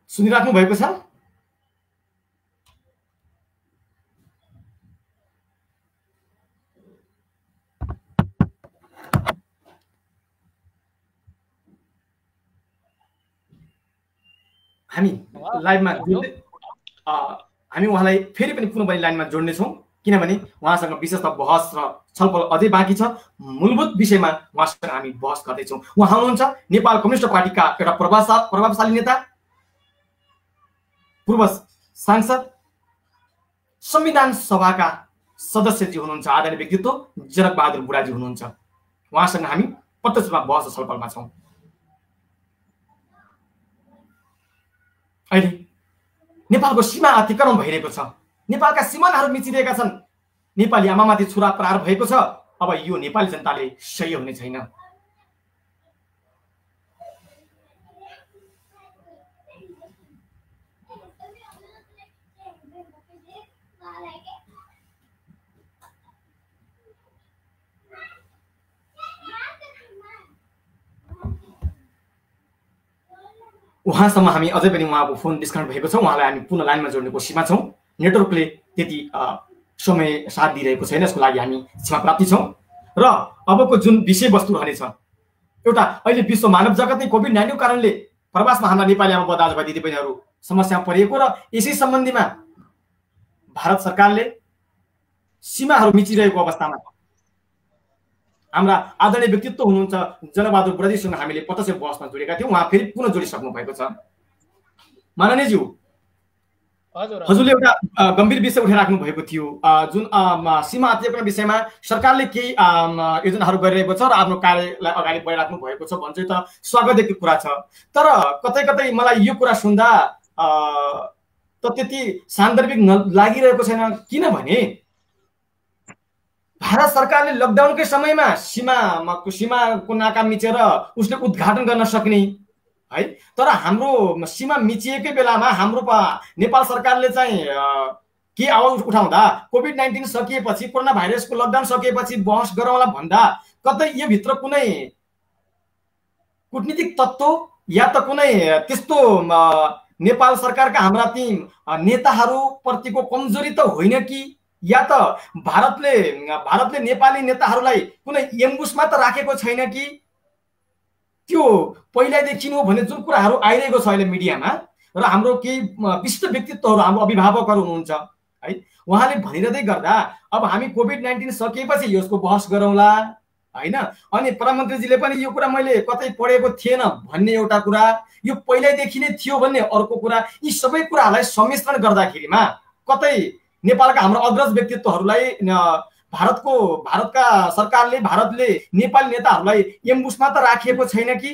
सुनिराख्नु भएको छ? हामी लाइभमा हामी उहाँलाई फेरि पनि पुनः पनि लाइनमा जोड्नेछौँ, किनभने उहाँसँग विशेष बहस र छलफल अझै बाँकी छ। मूलभूत विषयमा उहाँसँग हामी बहस गर्दैछौँ। उहाँ हुनुहुन्छ नेपाल कम्युनिस्ट पार्टीका एउटा प्रभावशाली नेता, पूर्व सांसद, संविधान सभाका सदस्यजी हुनुहुन्छ, आदरणीय व्यक्तित्व जनक बहादुर बुढाजी हुनुहुन्छ। उहाँसँग हामी प्रत्यक्ष रूपमा बहस छलफलमा छौँ। अहिले नेपालको सीमा अतिक्रमण भइरहेको छ, नेपालका सीमानाहरू मिचिरहेका छन्, नेपाली आमामाथि छुरा प्रहार भएको छ। अब यो नेपाली जनताले सही हुने छैन। उहाँसम्म हामी अझै पनि उहाँको फोन डिस्कनेक्ट भएको छ, उहाँलाई हामी पुनः लाइनमा जोड्ने कोसिसमा छौँ। नेटवर्कले त्यति समय साथ दिइरहेको छैन, यसको लागि हामी क्षमा प्राप्ति छौँ। र अबको जुन विषयवस्तु रहनेछ, एउटा अहिले विश्व मानव जगत नै कोभिड-19 कारणले प्रवासमा हाम्रा नेपाली आमा बुवा दाजुभाइ दिदीबहिनीहरू समस्या परेको र यसै सम्बन्धीमा भारत सरकारले सीमाहरू मिचिरहेको अवस्थामा हाम्रा आदरणीय व्यक्तित्व हुनुहुन्छ जनबहादुर बुढाजीसँग हामीले प्रत्यक्ष बहसमा जोडेका थियौँ, उहाँ फेरि पुनः जोडिसक्नु भएको छ। माननीयज्यू, हजुरले एउटा गम्भीर विषय उठाइराख्नु भएको थियो, जुन सीमा अतिक्रमण विषयमा सरकारले केही योजनाहरू गरिरहेको छ र आफ्नो कार्यलाई अगाडि बढाइराख्नु भएको छ भन्छ, त स्वागतको कुरा छ। तर कतै कतै मलाई यो कुरा सुन्दा त त्यति सान्दर्भिक लागिरहेको छैन, किनभने भारत सरकारले लकडाउनकै समयमा सीमाको नाका मिचेर उसले उद्घाटन गर्न सक्ने है, तर हाम्रो सीमा मिचिएकै बेलामा हाम्रो नेपाल सरकारले चाहिँ के आवाज उठाउँदा कोभिड-19 सकिएपछि, कोरोना भाइरसको लकडाउन सकिएपछि बहस गरौँला भन्दा कतै यो भित्र कुनै कूटनीतिक तत्त्व या त कुनै त्यस्तो नेपाल सरकारका हाम्रा ती नेताहरू प्रतिको कमजोरी त होइन कि, या त भारतले नेपाली नेताहरूलाई कुनै एम्बुसमा त राखेको छैन कि, त्यो पहिल्यैदेखि हो भने जुन कुराहरू आइरहेको छ अहिले मिडियामा र हाम्रो केही विशिष्ट व्यक्तित्वहरू हाम्रो अभिभावकहरू हुनुहुन्छ है, उहाँले भनिरहँदै गर्दा अब हामी कोभिड-19 सकिएपछि यसको बहस गरौँला हैन, अनि प्रधानमन्त्रीजीले पनि यो कुरा मैले कतै पढेको थिएन भन्ने एउटा कुरा, यो पहिल्यैदेखि नै थियो भन्ने अर्को कुरा, यी सबै कुराहरूलाई सम्मिश्रण गर्दाखेरिमा कतै नेपालका हाम्रो अग्रज व्यक्तित्वहरूलाई भारतका सरकारले भारतले नेपाली नेताहरूलाई एम्बुसमा त राखिएको छैन कि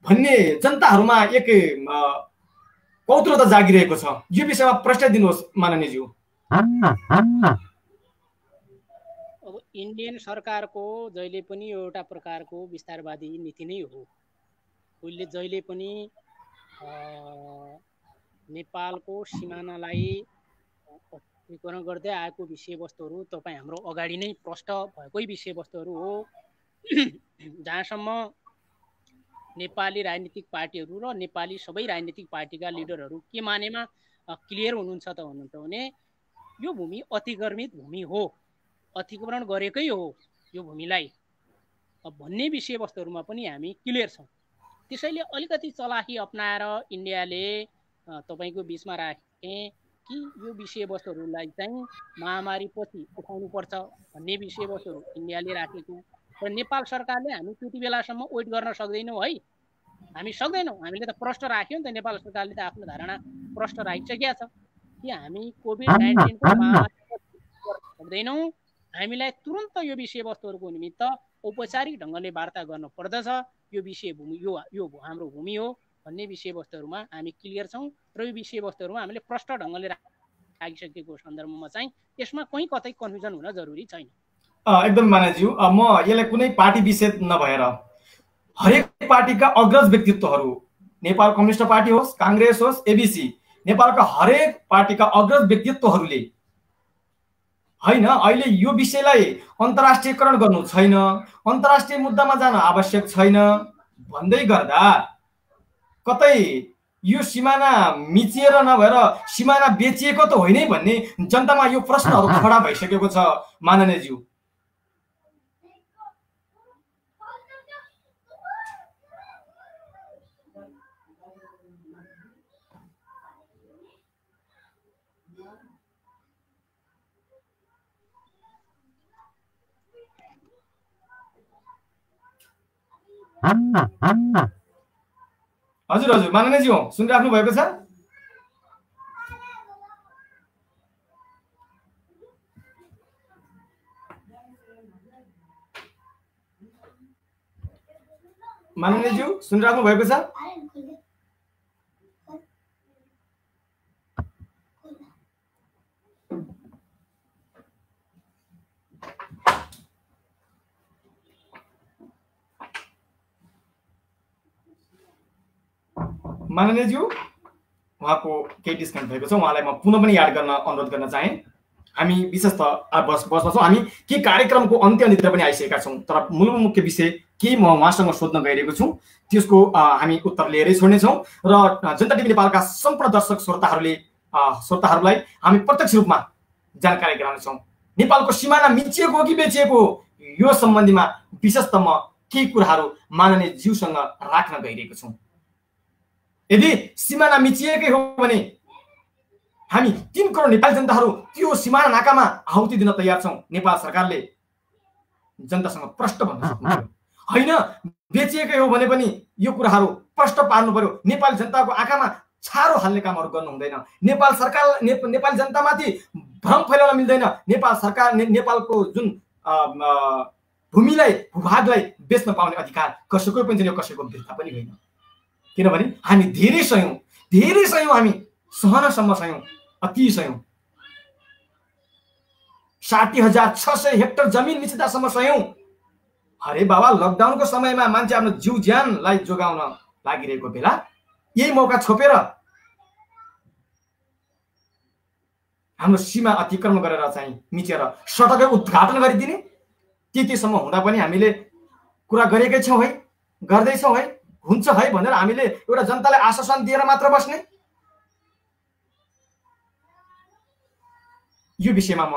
भन्ने जनताहरूमा एक कौतूहलता जागिरहेको छ। यो विषयमा प्रश्न दिनुहोस् माननीयज्यू। अब इन्डियन सरकारको जहिले पनि एउटा प्रकारको विस्तारवादी नीति नै हो। उसले जहिले पनि नेपालको सिमानालाई एकीकरण गर्दै आएको विषयवस्तुहरू तपाईँ हाम्रो अगाडि नै प्रष्ट भएकै विषयवस्तुहरू हो। जहाँसम्म नेपाली राजनीतिक पार्टीहरू र नेपाली सबै राजनीतिक पार्टीका लिडरहरू के मानेमा क्लियर हुनुहुन्छ त भन्नुहुन्छ भने यो भूमि अतिक्रमित भूमि हो, अतिक्रमण गरेकै हो यो भूमिलाई भन्ने विषयवस्तुहरूमा पनि हामी क्लियर छौँ। त्यसैले अलिकति चलाखी अपनाएर इन्डियाले तपाईँको बिचमा राखेँ कि यो विषयवस्तुहरूलाई चाहिँ महामारीपछि उठाउनुपर्छ भन्ने विषयवस्तुहरू इन्डियाले राखेको र नेपाल सरकारले हामी त्यति बेलासम्म वेट गर्न सक्दैनौँ है, हामी सक्दैनौँ। हामीले त प्रश्न राख्यौँ नि त, नेपाल सरकारले त आफ्नो धारणा प्रश्न राखिसकेका छ कि हामी कोभिड-19 को महामारी सक्दैनौँ, हामीलाई तुरन्त यो विषयवस्तुहरूको निमित्त औपचारिक ढङ्गले वार्ता गर्नु पर्दछ। यो विषय भूमि यो हाम्रो भूमि हो भन्ने विषयवस्तुहरूमा हामी क्लियर छौँ र यो विषयवस्तुहरूमा हामीले प्रष्ट ढङ्गले राखिसकेको सन्दर्भमा चाहिँ यसमा कहीँ कतै कन्फ्युजन हुन जरुरी छैन। एकदम माननीयज्यू, म यसलाई कुनै पार्टी विषय नभएर हरेक पार्टीका अग्रज व्यक्तित्वहरू, नेपाल कम्युनिस्ट पार्टी होस्, काङ्ग्रेस होस्, एबीसी, नेपालका हरेक पार्टीका अग्रज व्यक्तित्वहरूले हैन अहिले यो विषयलाई अन्तर्राष्ट्रियकरण गर्नु छैन, अन्तर्राष्ट्रिय मुद्दामा जान आवश्यक छैन भन्दै गर्दा कतै यो सिमाना मिचिएर नभएर सिमाना बेचिएको त होइन भन्ने जनतामा यो प्रश्नहरू खडा भइसकेको छ माननीयज्यू। हजुर हजुर माननीयज्यू सुनिराख्नु भएको छ? माननीयज्यू सुनिराख्नु भएको छ? माननीयज्यू उहाँको केही डिस्कनेक्ट भएको छ, उहाँलाई म पुनः पनि याद गर्न अनुरोध गर्न चाहे। हामी विशेष त बसमा छौँ, हामी के कार्यक्रमको अन्त्यतिर पनि आइसकेका छौँ, तर मूल मुख्य विषय के म उहाँसँग सोध्न गइरहेको छु त्यसको हामी उत्तर लिएरै छोड्नेछौँ र जनता टिभी नेपालका सम्पूर्ण दर्शक श्रोताहरूलाई हामी प्रत्यक्ष रूपमा जानकारी गराउनेछौँ। नेपालको सिमाना मिचिएको हो कि बेचिएको यो सम्बन्धीमा विशेष त म केही कुराहरू माननीय ज्यूसँग राख्न गइरहेको छु। यदि सिमाना मिचिएकै हो भने हामी 3 करोड नेपाली जनताहरू त्यो सिमाना नाकामा आहुति दिन तयार छौँ। नेपाल सरकारले जनतासँग प्रष्ट भन्न सक्नुपर्यो। होइन बेचिएकै हो भने पनि यो कुराहरू प्रष्ट पार्नु पर्यो। नेपाली जनताको आँखामा छारो हाल्ने कामहरू गर्नु हुँदैन। नेपाल सरकार नेपाली जनतामाथि भ्रम फैलाउन मिल्दैन। नेपाल सरकार नेपालको जुन भूमिलाई भूभागलाई बेच्न पाउने अधिकार कसैको पनि छैन, कसैको विरुद्ध पनि होइन। किनभने हामी धेरै सयौँ हामी सहनसम्म सयौँ, अति सयौँ। 60,600 हेक्टर जमिन निषेधासम्म सयौँ। अरे बाबा, लकडाउनको समयमा मान्छे आफ्नो जीव ज्यानलाई जोगाउन लागिरहेको बेला यही मौका छोपेर हाम्रो सीमा अतिक्रमण गरेर चाहिँ मिचेर सडकै उद्घाटन गरिदिने, त्यतिसम्म हुँदा पनि हामीले कुरा गरेकै छौँ है, गर्दैछौँ है, हुन्छ है भनेर हामीले एउटा जनतालाई आश्वासन दिएर मात्र बस्ने। यो विषयमा म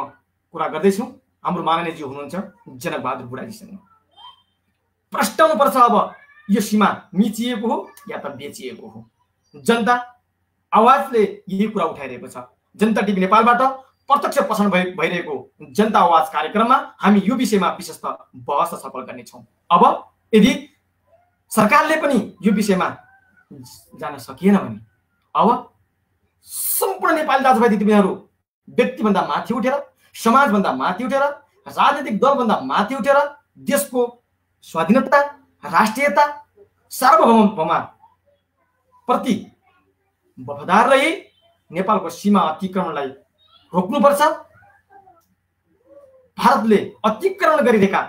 कुरा गर्दैछु। हाम्रो माननीयजी हुनुहुन्छ जनकबहादुर बुढाजीसँग प्रष्टाउनु पर्छ। अब यो सीमा मिचिएको हो या त बेचिएको हो? जनता आवाजले यही कुरा उठाइरहेको छ। जनता टिभी नेपालबाट प्रत्यक्ष प्रसारण भइरहेको जनता आवाज कार्यक्रममा हामी यो विषयमा विशेष बहस छलफल गर्नेछौँ। अब यदि सरकारले पनि यो विषयमा जान सकिएन भने अब सम्पूर्ण नेपाली दाजुभाइ दिदीबहिनीहरू व्यक्तिभन्दा माथि उठेर, समाजभन्दा माथि उठेर, राजनीतिक दलभन्दा माथि उठेर देशको स्वाधीनता, राष्ट्रियता, सार्वभौमत्वमा प्रति वफादार रही नेपालको सीमा अतिक्रमणलाई रोक्नुपर्छ। भारतले अतिक्रमण गरिरहेका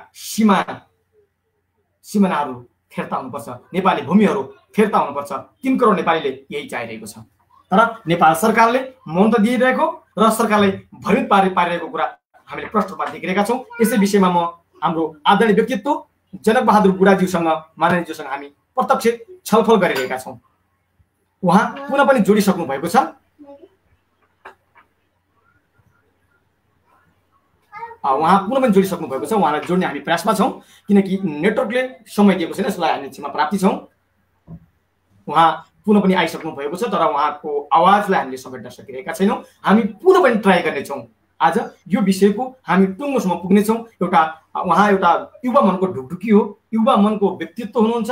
सीमानाहरू फिर्ता हुनुपर्छ, नेपाली भूमिहरू फिर्ता हुनुपर्छ। 3 करोड नेपालीले यही चाहिरहेको छ। तर नेपाल सरकारले मौन त दिइरहेको र सरकारलाई भ्रमित पारिरहेको कुरा हामीले प्रष्ट रूपमा देखिरहेका छौँ। यसै विषयमा म हाम्रो आदरणीय व्यक्तित्व जनकबहादुर बुढाज्यूसँग, माननीयज्यूसँग हामी प्रत्यक्ष छलफल गरिरहेका छौँ। उहाँ पुनः पनि जोडिसक्नु भएको छ। उहाँलाई जोड्ने हामी प्रयासमा छौँ, किनकि नेटवर्कले समय दिएको छैन, यसलाई हामी क्षमा प्राप्ति छौँ। उहाँ पुनः पनि आइसक्नु भएको छ, तर उहाँको आवाजलाई हामीले समेट्न सकिरहेका छैनौँ। हामी पुनः पनि ट्राई गर्नेछौँ। आज यो विषयको हामी टुङ्गोसम्म पुग्नेछौँ। उहाँ एउटा युवा मनको ढुकढुकी हो, युवा मनको व्यक्तित्व हुनुहुन्छ,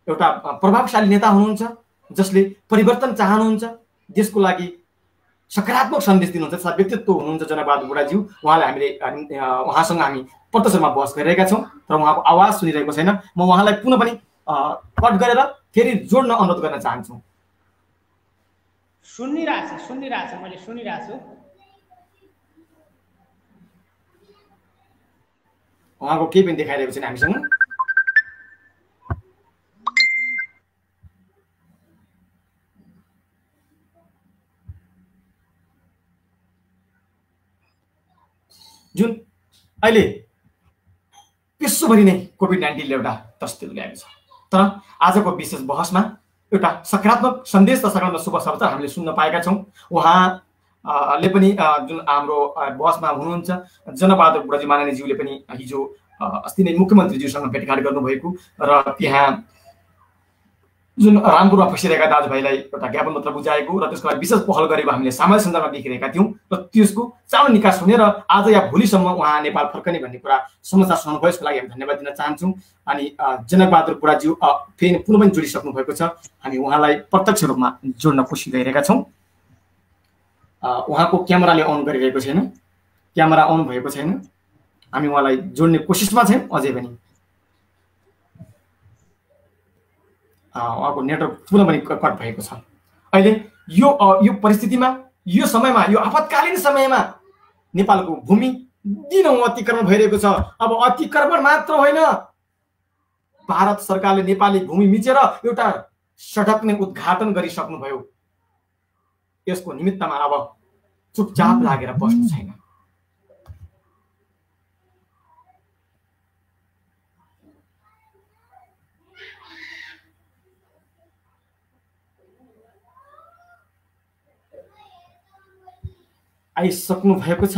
एउटा प्रभावशाली नेता हुनुहुन्छ, जसले परिवर्तन चाहनुहुन्छ, देशको लागि सकारात्मक सन्देश दिनुहुन्छ। त्यस्ता व्यक्तित्व हुनुहुन्छ जनकबहादुर बुढाज्यू। उहाँसँग हामी प्रत्यक्ष रूपमा बहस गरिरहेका छौँ, तर उहाँको आवाज सुनिरहेको छैन। म उहाँलाई पुनः पनि कट गरेर फेरि जोड्न अनुरोध गर्न चाहन्छु। सुनिरहेछ, मैले सुनिरहेछु। उहाँको केही पनि देखाइरहेको छैन हामीसँग। जुन अहिले विश्वभरि नै कोभिड-19ले एउटा तस्बिर ल्याएको छ, तर आजको विशेष बहसमा एउटा सकारात्मक सन्देश र सकारात्मक शुभ समाचार हामीले सुन्न पाएका छौँ। उहाँले पनि जुन हाम्रो बहसमा हुनुहुन्छ जनकबहादुर बुढाजी माननीयज्यूले पनि हिजो अस्ति नै मुख्यमन्त्रीज्यूसँग भेटघाट गर्नुभएको र त्यहाँ जुन रामपुरमा फसिरहेका दाजुभाइलाई एउटा ज्ञापन पत्र बुझाएको र त्यसको लागि विशेष पहल गरेको हामीले सामाजिक सञ्जालमा देखिरहेका थियौँ र त्यसको चाँडो निकास हुने र आज या भोलिसम्म उहाँ नेपाल फर्कने भन्ने कुरा समाचार सुनाउनुभयो। यसको लागि हामी धन्यवाद दिन चाहन्छौँ। अनि जनकबहादुर बुढाज्यू फेरि पुनः पनि जोडिसक्नु भएको छ। हामी उहाँलाई प्रत्यक्ष रूपमा जोड्न कोसिस गरिरहेका छौँ। उहाँको क्यामेराले अन गरिरहेको छैन, क्यामेरा अन भएको छैन। हामी उहाँलाई जोड्ने कोसिसमा छौँ अझै पनि। उहाँको नेटवर्क पुनः पनि कट भएको छ। अहिले यो परिस्थितिमा, यो समयमा, यो आपतकालीन समयमा नेपालको भूमि दिनहुँ अतिक्रमण भइरहेको छ। अब अतिक्रमण मात्र होइन, भारत सरकारले नेपाली भूमि मिचेर एउटा सडक नै उद्घाटन गरिसक्नुभयो। यसको निमित्तमा अब चुपचाप लागेर बस्नु छैन। आइसक्नु भएको छ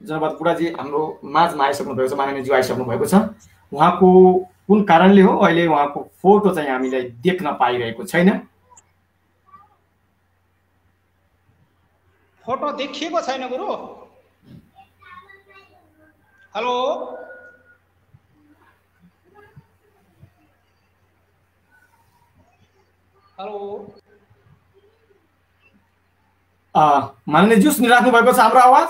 जनकबहादुर बुढाजी, हाम्रो माझमा आइसक्नु भएको छ। माननीयज्यू आइसक्नु भएको छ। उहाँको कुन कारणले हो अहिले उहाँको फोटो चाहिँ हामीलाई देख्न पाइरहेको छैन। फोटो देखिएको छैन गुरु। हेलो हेलो माननीयज्यू सुनिराख्नु भएको छ हाम्रो आवाज?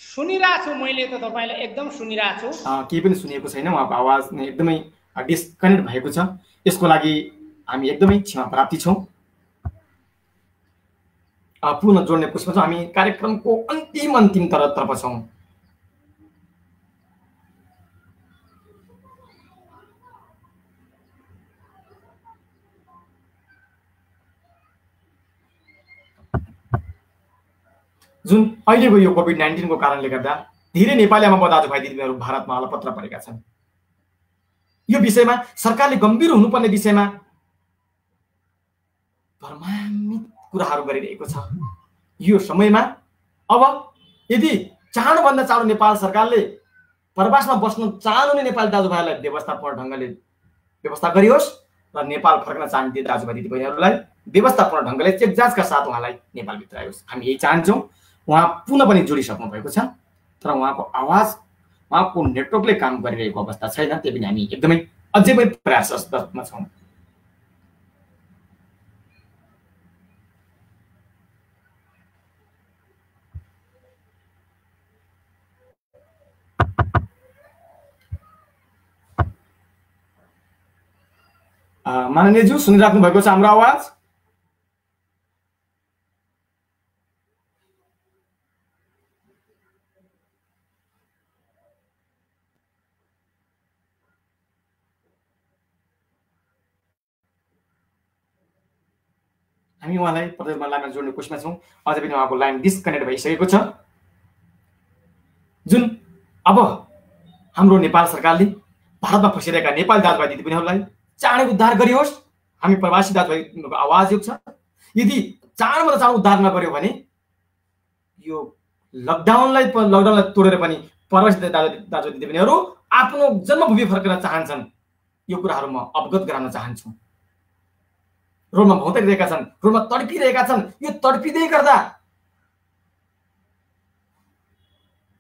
सुनिरहेको छु मैले त, तपाईँलाई एकदम सुनिरहेको छु। केही पनि सुनिएको छैन, उहाँको आवाज नै एकदमै डिस्कनेक्ट भएको छ। यसको लागि हामी एकदमै क्षमा प्रार्थी छौँ। पुनः जोड्ने कोसिसमा छौँ। हामी कार्यक्रमको अन्तिम तर्फ छौँ। जुन अहिलेको यो कोभिड-19 को कारणले गर्दा धेरै नेपाली आमा दाजुभाइ दिदीबहिनीहरू भारतमा अलपत्र परेका छन्। यो विषयमा सरकारले गम्भीर हुनुपर्ने विषयमा प्रमाणित कुराहरू गरिरहेको छ। यो समयमा अब यदि चाँडोभन्दा चाँडो नेपाल सरकारले प्रवासमा बस्न चाहनुहुने नेपाली दाजुभाइहरूलाई व्यवस्थापूर्ण ढङ्गले व्यवस्था गरियोस् र नेपाल फर्कन चाहने दाजुभाइ दिदीबहिनीहरूलाई व्यवस्थापूर्ण ढङ्गले चेक जाँचका साथ उहाँलाई नेपालभित्र आयोस्। हामी यही चाहन्छौँ। उहाँ पुनः पनि जोडिसक्नु भएको छ, तर उहाँको आवाज, उहाँको नेटवर्कले काम गरिरहेको अवस्था छैन। त्यही पनि हामी एकदमै अझै पनि प्रयासरतमा छौँ। माननीयज्यू सुनिराख्नु भएको छ हाम्रो आवाज? हामी उहाँलाई प्रदेशमा लाइनमा जोड्ने कोसिसमा छौँ। अझै पनि उहाँको लाइन डिस्कनेक्ट भइसकेको छ। जुन अब हाम्रो नेपाल सरकारले भारतमा फसिरहेका नेपाली दाजुभाइ दिदीबहिनीहरूलाई चाँडै उद्धार गरियोस्। हामी प्रवासी दाजुभाइको आवाज यो छ। यदि चाँडोभन्दा चाँडो उद्धार नगर्यो भने यो लकडाउनलाई तोडेर पनि प्रवासी दाजुभाइ दिदीबहिनीहरू आफ्नो जन्मभूमि फर्कन चाहन्छन्। यो कुराहरू म अवगत गराउन चाहन्छु। रोडमा भौँतारिरहेका छन्, रोडमा तडपिरहेका छन्। यो तडपिँदै गर्दा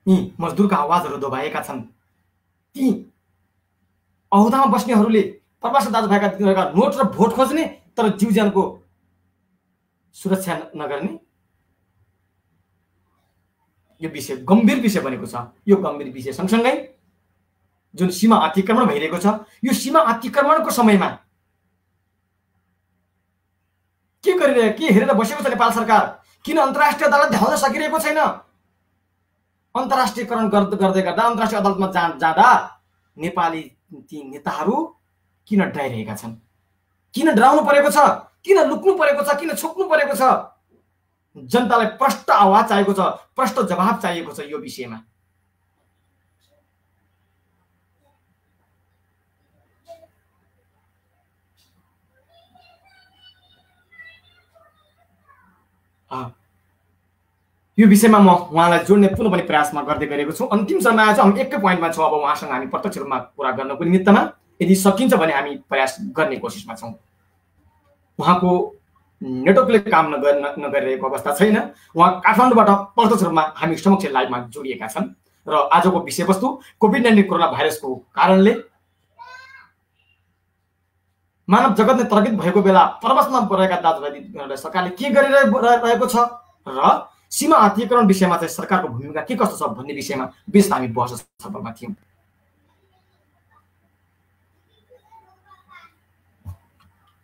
यी मजदुरका आवाजहरू दबाएका छन्। ती औहदामा बस्नेहरूले प्रवासी दाजुभाइका नोट र भोट खोज्ने, तर जीव ज्यानको सुरक्षा नगर्ने, यो विषय गम्भीर विषय बनेको छ। यो गम्भीर विषय सँगसँगै जुन सीमा अतिक्रमण भइरहेको छ, यो सीमा अतिक्रमणको समयमा के गरिरहेको, के हेरेर बसेको छ नेपाल सरकार? किन अन्तर्राष्ट्रिय अदालत धाउन सकिरहेको छैन? अन्तर्राष्ट्रियकरण गर्दै गर्दा अन्तर्राष्ट्रिय अदालतमा जाँदा नेपाली ती नेताहरू किन डराइरहेका छन्? किन डराउनु परेको छ? किन लुक्नु परेको छ? किन छुप्नु परेको छ? जनतालाई प्रष्ट आवाज चाहिएको छ, प्रष्ट जवाब चाहिएको छ यो विषयमा। यो विषयमा म उहाँलाई जोड्ने पुनः पनि प्रयासमा गर्दै गरेको छु। अन्तिम समयमा चाहिँ हामी एकै पोइन्टमा छौँ। अब उहाँसँग हामी प्रत्यक्ष रूपमा कुरा गर्नको निमित्तमा यदि सकिन्छ भने हामी प्रयास गर्ने कोसिसमा छौँ। उहाँको नेटवर्कले काम नगरिरहेको अवस्था छैन। उहाँ काठमाडौँबाट प्रत्यक्ष रूपमा हामी समक्ष लाइभमा जोडिएका छन् र आजको विषयवस्तु कोभिड-19 कोरोना भाइरसको कारणले मानव जगत नै तरङ्गित भएको बेला प्रवासमा रहेका दाजुभाइ दिदीबहिनीहरूलाई सरकारले के गरिरहेको छ र सीमा अतिक्रमण विषयमा चाहिँ सरकारको भूमिका के कस्तो छ भन्ने विषयमा विशेष हामी बहस छलफलमा थियौँ।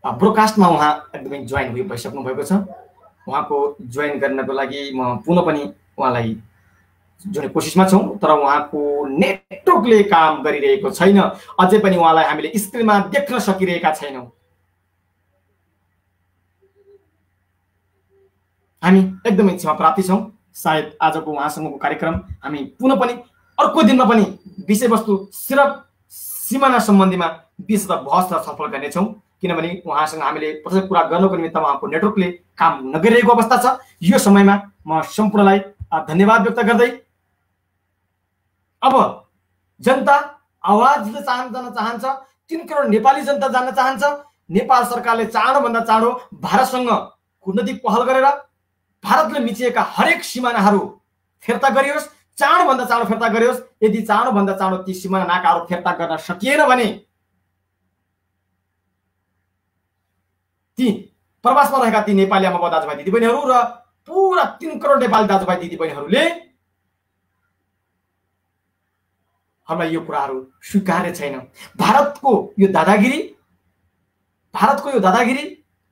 ब्रोडकास्टमा उहाँ एकदमै जोइन भइसक्नु भएको छ। उहाँको जोइन गर्नको लागि म पुनः पनि उहाँलाई जोड्ने कोसिसमा छौँ, तर उहाँको नेटवर्कले काम गरिरहेको छैन। अझै पनि उहाँलाई हामीले स्क्रिनमा देख्न सकिरहेका छैनौँ। हामी एकदमै क्षमा प्रार्थी छौँ। सायद आजको उहाँसँगको कार्यक्रम हामी पुनः पनि अर्को दिनमा पनि विषयवस्तु सिर्फ सीमाना सम्बन्धीमा विशेष बहस र छलफल गर्नेछौँ, किनभने उहाँसँग हामीले प्रत्यक्ष कुरा गर्नको निमित्तमा उहाँको नेटवर्कले काम नगरिरहेको अवस्था छ। यो समयमा म सम्पूर्णलाई धन्यवाद व्यक्त गर्दै अब जनता आवाजले जान्न चाहन्छ, 3 करोड नेपाली जनता जान्न चाहन्छ। नेपाल सरकारले चाँडोभन्दा चाँडो भारतसँग कूटनीतिक पहल गरेर भारतले मिचिएका हरेक सिमानाहरू फिर्ता गरियोस्, चाँडोभन्दा चाँडो फिर्ता गरियोस्। यदि चाँडोभन्दा चाँडो ती सिमाना नाकाहरू फिर्ता गर्न सकिएन भने ती प्रवासमा रहेका ती नेपाली आमा बाबु दाजुभाइ दिदीबहिनीहरू र पुरा 3 करोड नेपाली दाजुभाइ दिदीबहिनीहरूले हामीलाई यो कुराहरू स्वीकार्य छैन। भारतको यो दादागिरी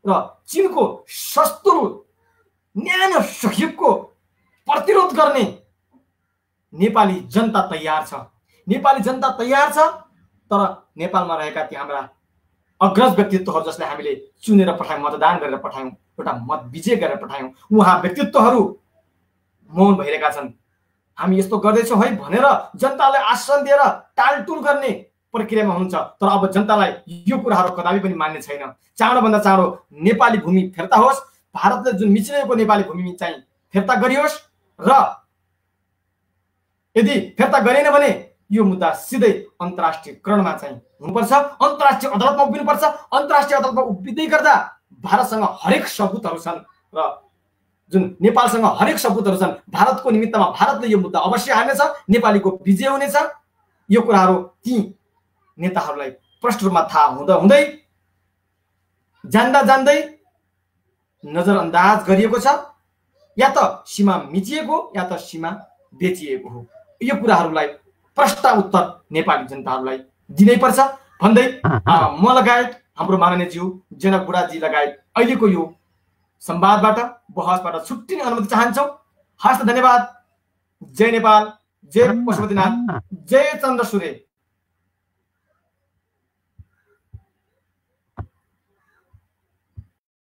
र चीनको सस्तो न्यानो सहयोगको प्रतिरोध गर्ने नेपाली जनता तयार छ। तर नेपालमा रहेका ती हाम्रा अग्रज व्यक्तित्वहरू जसलाई हामीले चुनेर पठायौँ, मतदान गरेर पठायौँ, एउटा मत विजय गरेर पठायौँ, उहाँ व्यक्तित्वहरू मौन भइरहेका छन्। हामी यस्तो गर्दैछौँ है भनेर जनतालाई आश्वासन दिएर टालटुल गर्ने प्रक्रियामा हुनुहुन्छ। तर अब जनतालाई यो कुराहरू कदापि पनि मान्ने छैन। चाँडोभन्दा चाँडो नेपाली भूमि फिर्ता होस्, भारतले जुन मिचिरहेको नेपाली भूमि चाहिँ फिर्ता गरियोस् र यदि फिर्ता गरेन भने यो मुद्दा सिधै अन्तर्राष्ट्रियकरणमा चाहिँ हुनुपर्छ, अन्तर्राष्ट्रिय अदालतमा उभिनुपर्छ। अन्तर्राष्ट्रिय अदालतमा उभिँदै गर्दा भारतसँग हरेक सबुतहरू छन् र जुन नेपालसँग हरेक सबुतहरू छन्। भारतको निमित्तमा भारतले यो मुद्दा अवश्य हार्नेछ, नेपालीको विजय हुनेछ। यो कुराहरू ती नेताहरूलाई प्रष्ट रूपमा थाहा हुँदै जान्दै नजरअन्दाज गरिएको छ। या त सीमा मिचिएको या त सीमा बेचिएको हो। यो कुराहरूलाई प्रष्ट उत्तर नेपाली जनताहरूलाई दिनै पर्छ भन्दै म लगायत हाम्रो माननीयज्यू जनक बुढाजी लगायत अहिलेको यो संवादबाट बहसबाट छुट्टिने अनुमति चाहन्छौँ। हस्त धन्यवाद। जय नेपाल, जय पशुपतिनाथ, जय चन्द्र सूर्य।